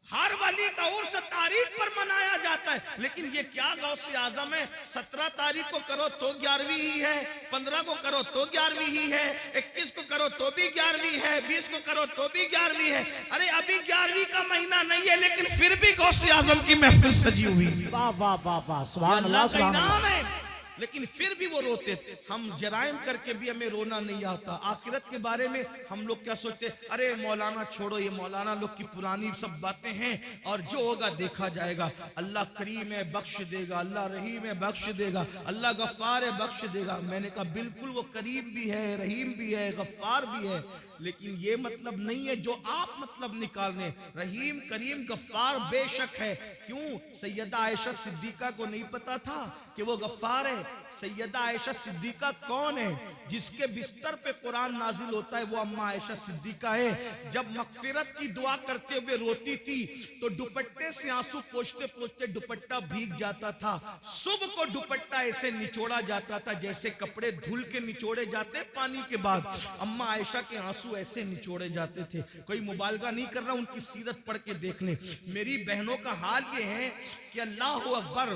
हर वली का उर्स तारीख पर मनाया जाता है, लेकिन ये क्या गौसे आजम है, 17 तारीख को करो तो 11वीं ही है, 15 को करो तो 11वीं ही है, 21 को करो तो भी 11वीं है, 20 को करो तो भी 11वीं है। अरे अभी 11वीं का महीना नहीं है, लेकिन फिर भी गौसे आजम की महफिल सजी हुई। वाह वाह वाह वाह, सुभान अल्लाह, सुभान अल्लाह। है लेकिन फिर भी वो रोते थे। हम जराइम करके भी हमें रोना नहीं आता। आखिरत के बारे में हम लोग क्या सोचते, अरे मौलाना छोड़ो, ये मौलाना लोग की पुरानी सब बातें हैं और जो होगा देखा जाएगा। अल्लाह करीम है बख्श देगा, अल्लाह रहीम है बख्श देगा, अल्लाह गफ्फार है बख्श देगा। मैंने कहा बिल्कुल वो करीम भी है, रहीम भी है, गफ्फार भी है, लेकिन ये मतलब नहीं है जो आप मतलब निकालने। रहीम करीम गफ्फार बेशक है। क्यों? सैयदा आयशा सिद्दीका को नहीं पता था कि वो गफ्फार है? सैयदा आयशा सिद्दीका कौन है? जिसके बिस्तर पे कुरान नाजिल होता है वो अम्मा आयशा सिद्दीका है। जब मगफिरत की दुआ करते हुए रोती थी तो दुपट्टे से आंसू पोंछते पोंछते दुपट्टा भीग जाता था। सुबह को दुपट्टा ऐसे निचोड़ा जाता था जैसे कपड़े धुल के निचोड़े जाते पानी के बाद। अम्मा आयशा के आंसू ऐसे निचोड़े जाते थे। कोई मुबालगा नहीं कर रहा, उनकी सीरत पढ़ के देख ले। मेरी बहनों का हाल ये है कि अल्लाह अकबर,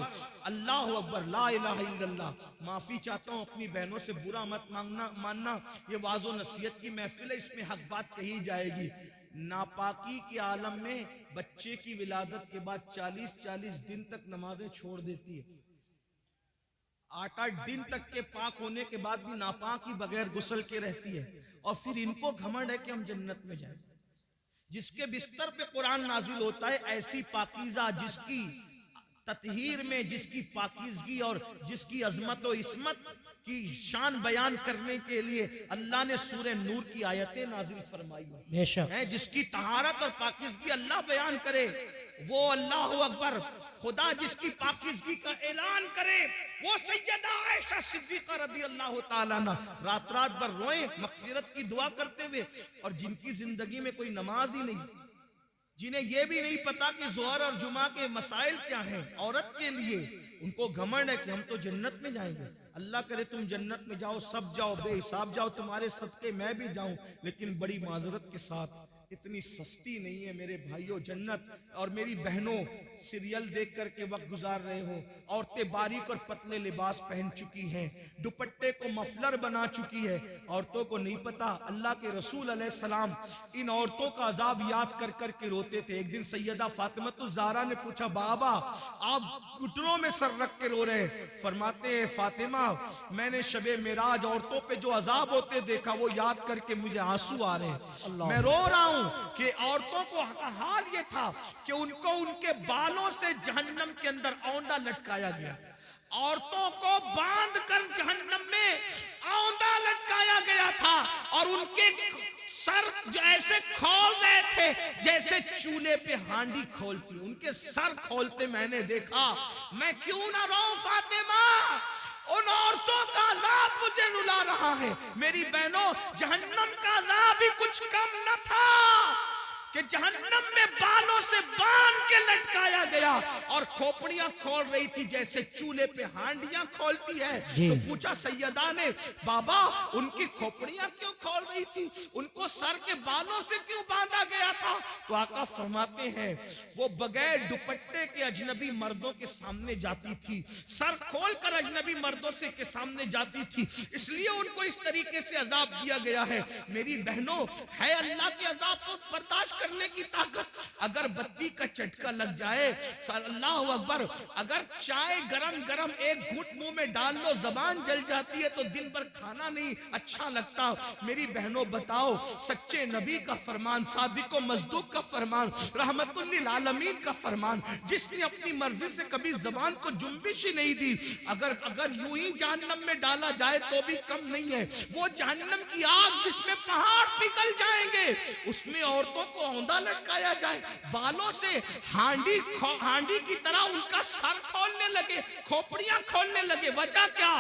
अल्लाह अकबर, ला इलाहा इल्लल्लाह। माफी चाहता हूं, अपनी बहनों से बुरा मत मानना। ये वाज़ो नसीहत की महफिल है, इसमें हक बात कही जाएगी। नापाकी के आलम में बच्चे की विलादत के बाद 40-40 दिन तक नमाजें छोड़ देती है। 8-8 दिन तक के पाक होने के बाद भी नापाक ही बगैर गुस्ल के रहती है। और फिर इनको घमंड है कि हम जन्नत में जाएंगे। जिसके बिस्तर पे कुरान नाजिल होता है, ऐसी पाकीज़ा जिसकी ततहीर में, जिसकी पाकीज़गी और जिसकी अजमत और इस्मत की शान बयान करने के लिए अल्लाह ने सूरह नूर की आयतें नाजिल फरमाई है। जिसकी तहारत और पाकीज़गी अल्लाह बयान करे, वो अल्लाह अकबर। खुदा जिसकी पाकीज़गी का ऐलान करे वो सैयदा आयशा सिद्दीका रज़ियल्लाहु ताला अन्हा रात रात भर रोए मग़फ़िरत की दुआ करते हुए। और जिनकी जिंदगी में कोई नमाज ही नहीं, जिन्हें यह भी नहीं पता कि ज़ोहर और जुमा के मसाइल क्या हैं औरत के लिए, उनको घमंड है कि हम तो जन्नत में जाएंगे। अल्लाह करे तुम जन्नत में जाओ, सब जाओ, बेहिसाब जाओ, तुम्हारे सदके मैं भी जाऊं। लेकिन बड़ी माजरत के साथ इतनी सस्ती नहीं है मेरे भाइयों जन्नत। और मेरी बहनों, सीरियल देख करके वक्त गुजार रहे हो, औरतें बारीक और पतले लिबास पहन चुकी हैं, दुपट्टे को मफलर बना चुकी है। औरतों को नहीं पता अल्लाह के रसूल अलैहिस्सलाम इन औरतों का अजाब याद कर कर के रोते थे। एक दिन सैयदा फातिमतुज़ ज़हरा ने पूछा, बाबा आप घुटनों में सर रख के रो रहे? फरमाते हैं, फातिमा मैंने शबे मेराज औरतों पे जो अजाब होते देखा वो याद करके मुझे आंसू आ रहे हैं। मैं रो रहा हूं कि औरतों को हाल ये था कि उनको उनके बालों से जहन्नम के अंदर औंधा लटकाया गया। औरतों को बांध कर जहन्नम में औंधा लटकाया गया था और उनके सर जो ऐसे खोल रहे थे जैसे चूल्हे पे हांडी खोलती, उनके सर खोलते मैंने देखा। मैं क्यों ना रोऊं फातिमा, उन औरतों का अजाब मुझे रुला रहा है। मेरी बहनों, जहन्नम का अजाब ही कुछ कम न था कि जहन्नम में बालों से बांध के लटकाया गया और खोपड़ियां खोल रही थी जैसे चूल्हे पे हांडियां खोलती है। तो पूछा सैयदा ने, बाबा उनकी खोपड़ियां क्यों खोल रही थी, उनको सर के बालों से क्यों बांधा गया था? तो आका फरमाते हैं वो बगैर दुपट्टे के अजनबी मर्दों के सामने जाती थी, सर खोल कर अजनबी मर्दों से के सामने जाती थी, इसलिए उनको इस तरीके से अजाब दिया गया है। मेरी बहनों, है अल्लाह के अजाब को बर्दाश्त करने की ताकत। अगर बत्ती का झटका लग जाए, अल्लाह अकबर, अगर चाय गरम गरम एक घूंट मुंह में डाल लो जबान जल जाती है तो दिन भर खाना नहीं अच्छा लगता। मेरी बहनों बताओ, सच्चे नबी का फरमान, सादिक मजदूक का फरमान, रहमतुल लिल आलमीन का फरमान, जिसने अपनी मर्जी से कभी जबान को जुम्बिश ही नहीं दी, अगर यूं ही जहन्नम में डाला जाए तो भी कम नहीं है। वो जहन्नम की आग जिसमें पहाड़ पिघल जाएंगे, उसमें औरतों को औंधा लटकाया जाए, बालों से हांडी की तरह उनका सर खोलने लगे, खोपड़ियां खोलने लगे। वजह क्या?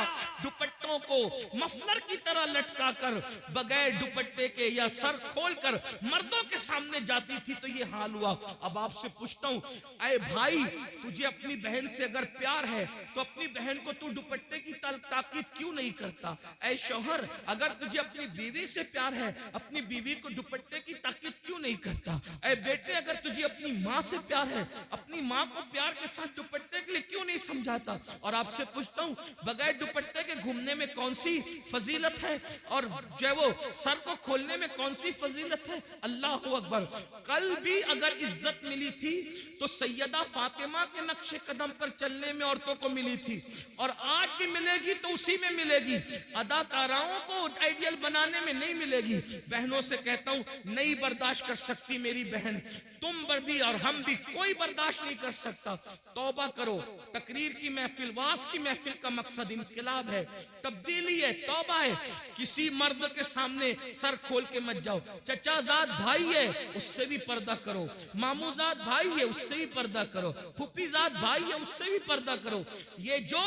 दुपट्टों को मफलर की तरह लटका कर बगैर दुपट्टे के या सर खोलकर मर्दों के सामने जाती थी तो ये हाल हुआ। अब आपसे पूछता हूं, ऐ भाई, तुझे अपनी बहन से अगर प्यार है तो अपनी बहन को तू दुपट्टे की ताकीद क्यों नहीं करता? ऐ शौहर, अगर तुझे अपनी बीवी से प्यार है, अपनी बीवी को दुपट्टे की ताकीद क्यों नहीं करता? कहता, ऐ बेटे अगर तुझे अपनी माँ से प्यार है, अपनी माँ को प्यार के साथ दुपट्टे के लिए क्यों नहीं समझाता? और आपसे पूछता हूँ, बगैर दुपट्टे के घूमने में कौन सी फजीलत है, और जो है वो सर को खोलने में कौन सी फजीलत है? अल्लाह अकबर। कल भी अगर इज्जत मिली थी तो सैयदा फातिमा के नक्शे कदम पर चलने में औरतों को मिली थी, और आज भी मिलेगी तो उसी में मिलेगी। अदाकाराओं को आइडियल बनाने में नहीं मिलेगी। बहनों से कहता हूं, नहीं बर्दाश्त कर सकती मेरी बहन, तुम पर भी और हम भी, कोई बर्दाश्त नहीं कर सकता। तौबा करो। तकरीर की महफिल, वास की महफिल का मकसद इनकलाब है, तब्दीली है, तौबा है। किसी मर्द के सामने सर खोल के मत जाओ। चचाजाद भाई है, उससे भी पर्दा करो। मामूजाद भाई है, उससे भी पर्दा करो। फुफीजाद भाई है, उससे भी पर्दा करो। ये जो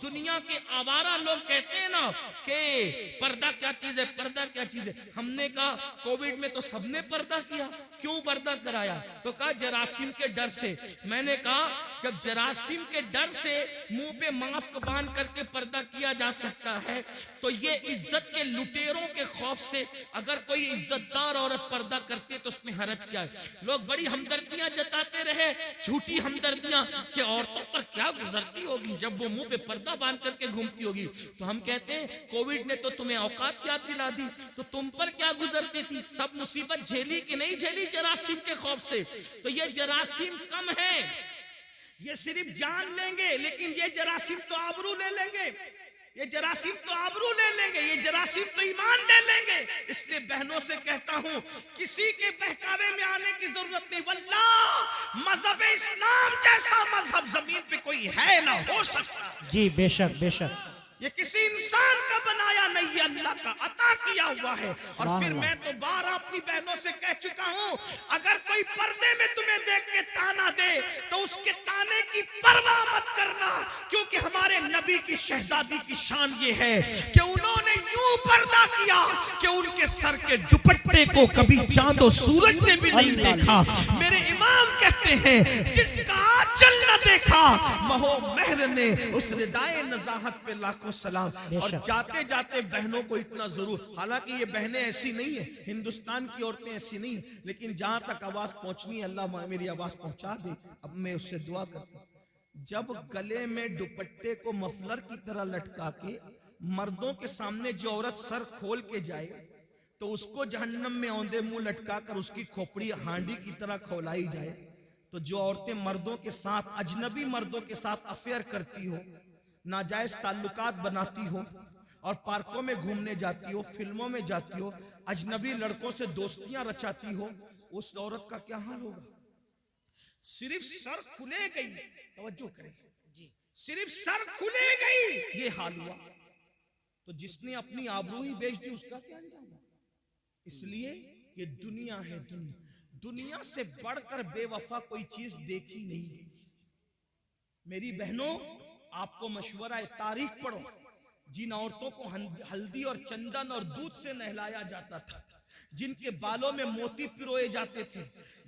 दुनिया के आवारा लोग कहते हैं ना कि पर्दा क्या चीज है, पर्दा क्या चीज है, हमने कहा कोविड में तो सबने पर्दा किया, क्यों पर्दा कराया? तो कहा जरासीम के डर से। मैंने कहा जब जरासीम के डर से मुंह पे मास्क बांध करके पर्दा किया जा सकता है, तो ये इज्जत के लुटेरों के खौफ से अगर कोई इज्जतदार औरत पर्दा करती है तो उसमें हरज क्या है? लोग बड़ी हमदर्दियां जताते रहे, झूठी हमदर्दियां, कि औरतों पर क्या गुजरती होगी जब वो मुंह पे पर्दा बांध करके घूमती होगी। तो हम कहते हैं कोविड ने तो तुम्हें औकात याद दिला दी, तो तुम पर क्या गुजरती थी? सब मुसीबत झेली कि नहीं झेली जरासीम के खौफ से? तो ये जरासीम कम है, ये सिर्फ जान लेंगे, लेकिन ये जरासीम तो आबरू ले लेंगे, ये जरासीम तो आबरू ले लेंगे, ये जरासीम तो ईमान ले लेंगे। इसलिए बहनों से कहता हूं, किसी के बहकावे में आने की जरूरत नहीं। वल्लाह मजहब इस्लाम जैसा मजहब जमीन पे कोई है ना हो सकता। जी बेशक बेशक। ये किसी इंसान का बनाया नहीं, ये अल्लाह का अता किया हुआ है। और फिर मैं तो बार अपनी बहनों से कह चुका हूं, अगर कोई पर्दे में तुम्हें देख के ताना दे तो उसके ताने की परवाह मत करना, क्योंकि हमारे नबी की शहजादी की शान ये है कि उन्होंने यूं पर्दा किया कि उनके सर के दुपट्टे को कभी चांद और सूरज ने भी नहीं देखा। मेरे इमाम कहते हैं, जिसका आंचल न देखा महो महर ने, उस रिदाए नजाहत पे लाखों सलाम। और जाते जाते बहनों को इतना जरूर, हालांकि ये बहनें ऐसी नहीं है, हिंदुस्तान की औरतें ऐसी नहीं, लेकिन जहां तक आवाज पहुंचनी है अल्लाह मेरी आवाज पहुंचा दे। अब मैं उससे दुआ करता हूं, जब गले में दुपट्टे को मफलर की तरह लटका के मर्दों के सामने जो औरत सर खोल के जाए तो उसको जहन्नम में औंधे मुंह लटका कर उसकी खोपड़ी हांडी की तरह खौलाई जाए, तो जो औरतें मर्दों के साथ, अजनबी मर्दों के साथ अफेयर करती हो, नाजायज ताल्लुकात बनाती हो और पार्कों में घूमने जाती हो, फिल्मों में जाती हो, अजनबी लड़कों से दोस्तियां रचाती हो, उस औरत का क्या हाल होगा? सिर्फ सर खुले गई, तवज्जो करें, सिर्फ सर खुले गई ये हाल हुआ, तो जिसने अपनी आबरू ही बेच दी उसका क्या अंजाम होगा? इसलिए ये दुनिया है, दुनिया से बढ़कर बेवफा कोई चीज देखी नहीं गई। मेरी बहनों, आपको मशवरा है, तारीख पढ़ो। जिन औरतों को हल्दी और चंदन और दूध से नहलाया जाता था, जिनके बालों में मोती पिरोए जाते थे,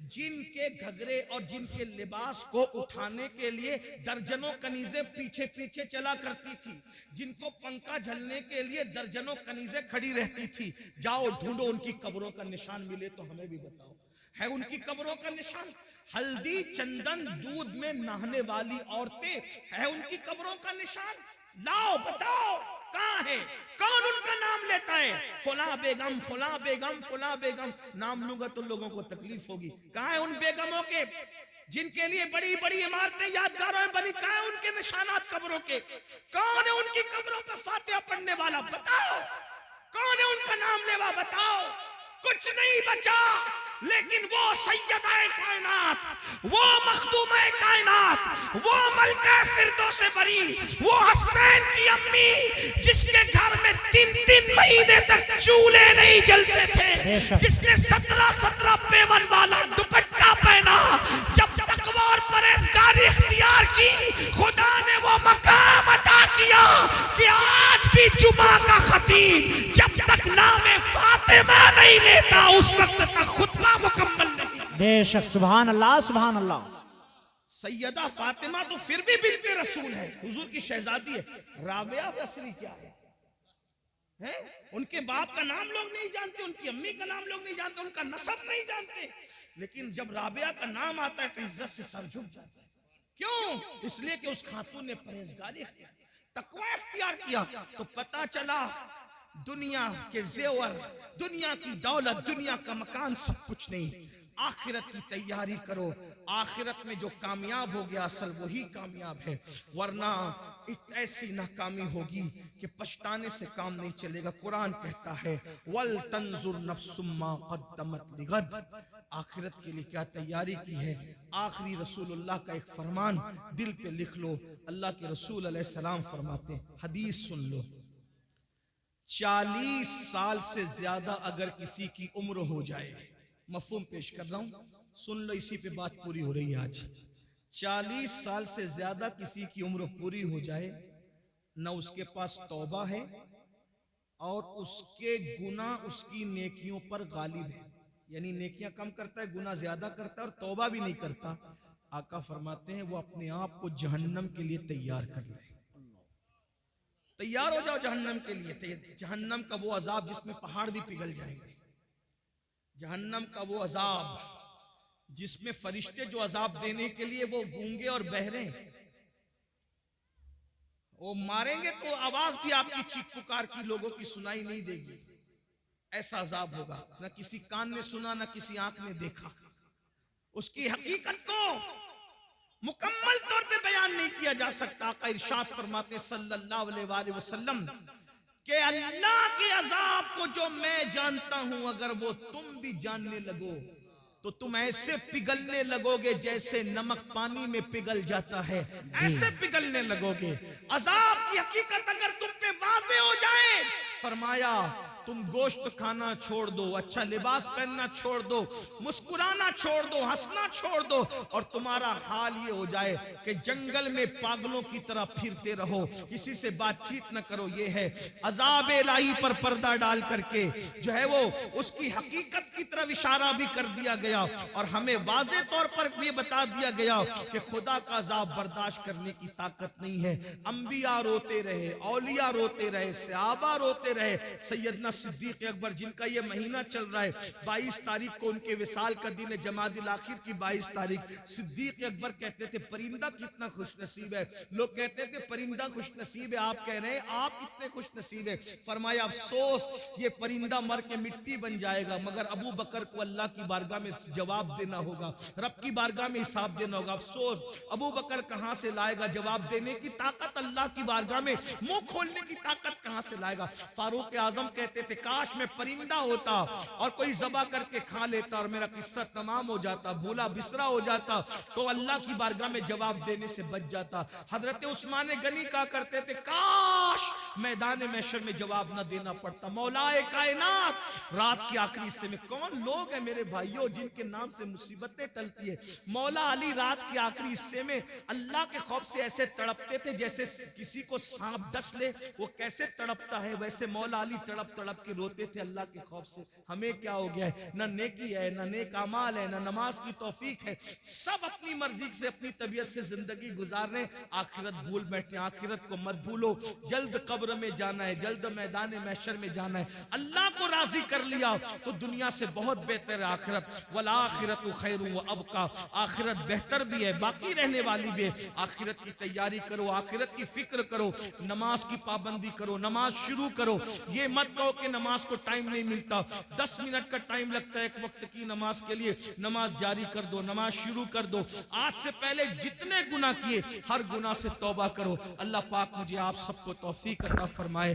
जिनके घगरे और जिनके लिबास को उठाने के लिए दर्जनों कनीजें पीछे पीछे चला करती थी, जिनको पंखा झलने के लिए दर्जनों कनीजें खड़ी रहती थी, जाओ ढूंढो उनकी कब्रों का निशान, मिले तो हमें भी बताओ, है उनकी कब्रों का निशान? हल्दी चंदन दूध में नहाने वाली औरतें, है उनकी कब्रों का निशान? लाओ बताओ कहां है? कौन उनका नाम लेता है? फुला बेगम, फुला बेगम, फुला बेगम। नाम लूंगा तो लोगों को तकलीफ होगी। कहां है उन बेगमों के जिनके लिए बड़ी बड़ी इमारतें यादगारों में बनी? कहां है उनके निशानात कब्रों के? कौन है उनकी कब्रों पर फातिहा पढ़ने वाला? बताओ कौन है उनका नाम लेवा? बताओ। कुछ नहीं बचा, लेकिन वो सैयदाए कायनात, वो मखदूमे कायनात, वो मलका फिरदौस बरी, वो हसनैन की अम्मी, जिसके घर में 3-3 महीने तक चूल्हे नहीं जलते थे, जिसने 17-17 पेवन वाला दुपट्टा पहना, जब तकवा और परहेजगारी इख्तियार की, खुदा ने वो मकाम अता किया कि आज भी जुमा का खतीब जब तक नामे फातिमा नहीं लेता उस वक्त तक खुतबा मुकम्मल नहीं। बेशक, सुभान अल्लाह, सुभान अल्लाह। सैयदा फातिमा तो फिर भी बिन्ते रसूल है, हुजूर की शहजादी है। राबिया असली क्या है? उनके बाप का नाम लोग नहीं जानते, उनकी अम्मी का नाम लोग नहीं जानते, उनका नसब नहीं जानते। लेकिन जब राबिया का नाम आता है तो इज्जत से सर झुक जाता है। क्यों? इसलिए कि उस खातून ने परहेजगारी इख्तियार, तकवा इख्तियार किया। तो पता चला दुनिया के जेवर, दुनिया की दौलत, दुनिया का मकान सब कुछ नहीं, आखिरत की तैयारी करो। आखिरत में जो कामयाब हो गया असल वही कामयाब है, वरना ऐसी नाकामी होगी कि पछताने से काम नहीं चलेगा। कुरान कहता है वल तंजुर नफ्सुम्मा क़द्दमत लिगद, आखिरत के लिए क्या तैयारी की है। आखिरी रसूलुल्लाह का एक फरमान दिल पे लिख लो। अल्लाह के रसूल अलैहिस्सलाम फरमाते, हदीस सुन लो, 40 साल से ज्यादा अगर किसी की उम्र हो जाए, मफहूम पेश कर रहा हूं, सुन लो, इसी पे बात पूरी हो रही है आज। 40 साल से ज्यादा किसी की उम्र पूरी हो जाए, न उसके पास तौबा है और उसके गुनाह उसकी नेकियों पर गालिब है, यानी नेकियां कम करता है, गुनाह ज्यादा करता है और तौबा भी नहीं करता। आका फरमाते हैं वो अपने आप को जहन्नम के लिए तैयार कर ले। तैयार हो जाओ जहन्नम के लिए। जहन्नम का वो अजाब जिसमें पहाड़ भी पिघल जाएंगे, जहन्नम का वो अजाब जिसमें फरिश्ते जो अजाब देने के लिए वो गूंगे और बहरे, वो मारेंगे तो आवाज भी आपकी चीख पुकार की लोगों की सुनाई नहीं देगी। ऐसा अजाब होगा, ना किसी कान ने सुना, ना किसी आंख ने देखा। उसकी हकीकत को मुकम्मल तौर पे बयान नहीं किया जा सकता। आका इरशाद फरमाते सल्लल्लाहु अलैहि वसल्लम कि अल्लाह के अजाब को जो मैं जानता हूं, अगर वो तुम भी जानने लगो तो तुम ऐसे पिघलने लगोगे जैसे नमक पानी में पिघल जाता है, ऐसे पिघलने लगोगे। अजाब की हकीकत अगर तुम पे वाज़ेह हो जाए, फरमाया तुम गोश्त खाना छोड़ दो, अच्छा लिबास पहनना छोड़ दो, मुस्कुराना छोड़ दो, हंसना छोड़ दो, और तुम्हारा हाल ये हो जाए कि जंगल में पागलों की तरह फिरते रहो, किसी से बातचीत न करो। ये है अजाब इलाही पर पर्दा डाल करके जो है वो उसकी हकीकत की तरफ इशारा भी कर दिया गया और हमें वाज़े तौर पर ये बता दिया गया कि खुदा का अजाब बर्दाश्त करने की ताकत नहीं है। अंबिया रोते रहे, औलिया रोते रहे, सहाबा रोते रहे। सैयदना सिद्दीक अकबर जिनका ये महीना चल रहा है, 22 तारीख को उनके विसाल का दिन है, जमादिल आखिर की 22 तारीख। सिद्दीक अकबर कहते थे परिंदा कितना खुशनसीब है। लोग कहते थे परिंदा खुशनसीब है, आप कह रहे हैं आप कितने खुशनसीब है। फरमाया अफसोस ये परिंदा मर के मिट्टी बन जाएगा, मगर अबू बकर को अल्लाह की बारगाह में जवाब देना होगा, रब की बारगाह में हिसाब देना होगा। अफसोस अबू बकर कहां से लाएगा जवाब देने की ताकत, अल्लाह की बारगाह में मुंह खोलने की ताकत कहां से लाएगा। फारूक आजम कहते थे काश मैं परिंदा होता और कोई जबा करके खा लेता और मेरा किस्सा तमाम हो जाता, भूला बिसरा हो जाता, तो अल्लाह की बारगाह में जवाब देने से बच जाता। हजरत उस्मान गनी कहा करते थे काश मैदान महशर में जवाब न देना पड़ता। मौलाए कायनात रात के आखिरी हिस्से में कौन लोग हैं मेरे भाइयों जिनके नाम से मुसीबतें टलती है। मौला अली रात के आखिरी हिस्से में अल्लाह के खौफ से ऐसे तड़पते थे जैसे किसी को सांप डस ले, वो कैसे तड़पता है वैसे मौला अली तड़प तड़प के रोते थे अल्लाह के खौफ से। हमें क्या हो गया है, ना नेकी है, ना नेक अमाल है, ना नमाज की तौफीक है, सब अपनी मर्जी से अपनी तबीयत से जिंदगी गुजार रहे, आखिरत भूल बैठे। आखिरत को मत भूलो, जल्द कब्र में जाना है, जल्द मैदान महशर में जाना है। अल्लाह को राजी कर लिया तो दुनिया से बहुत बेहतर है आखिरत। वल आखिरतु खैरुन व अबका, आखिरत बेहतर भी है, बाकी रहने वाली भी है। आखिरत की तैयारी करो, आखिरत की फिक्र करो, नमाज की पाबंदी करो, नमाज शुरू करो। ये मत कहो कि नमाज को टाइम नहीं मिलता, 10 मिनट का टाइम लगता है एक वक्त की नमाज के लिए। नमाज जारी कर दो, नमाज शुरू कर दो। आज से पहले जितने गुनाह किए हर गुनाह से तौबा करो। अल्लाह पाक मुझे आप सबको तौफीक अता फरमाए।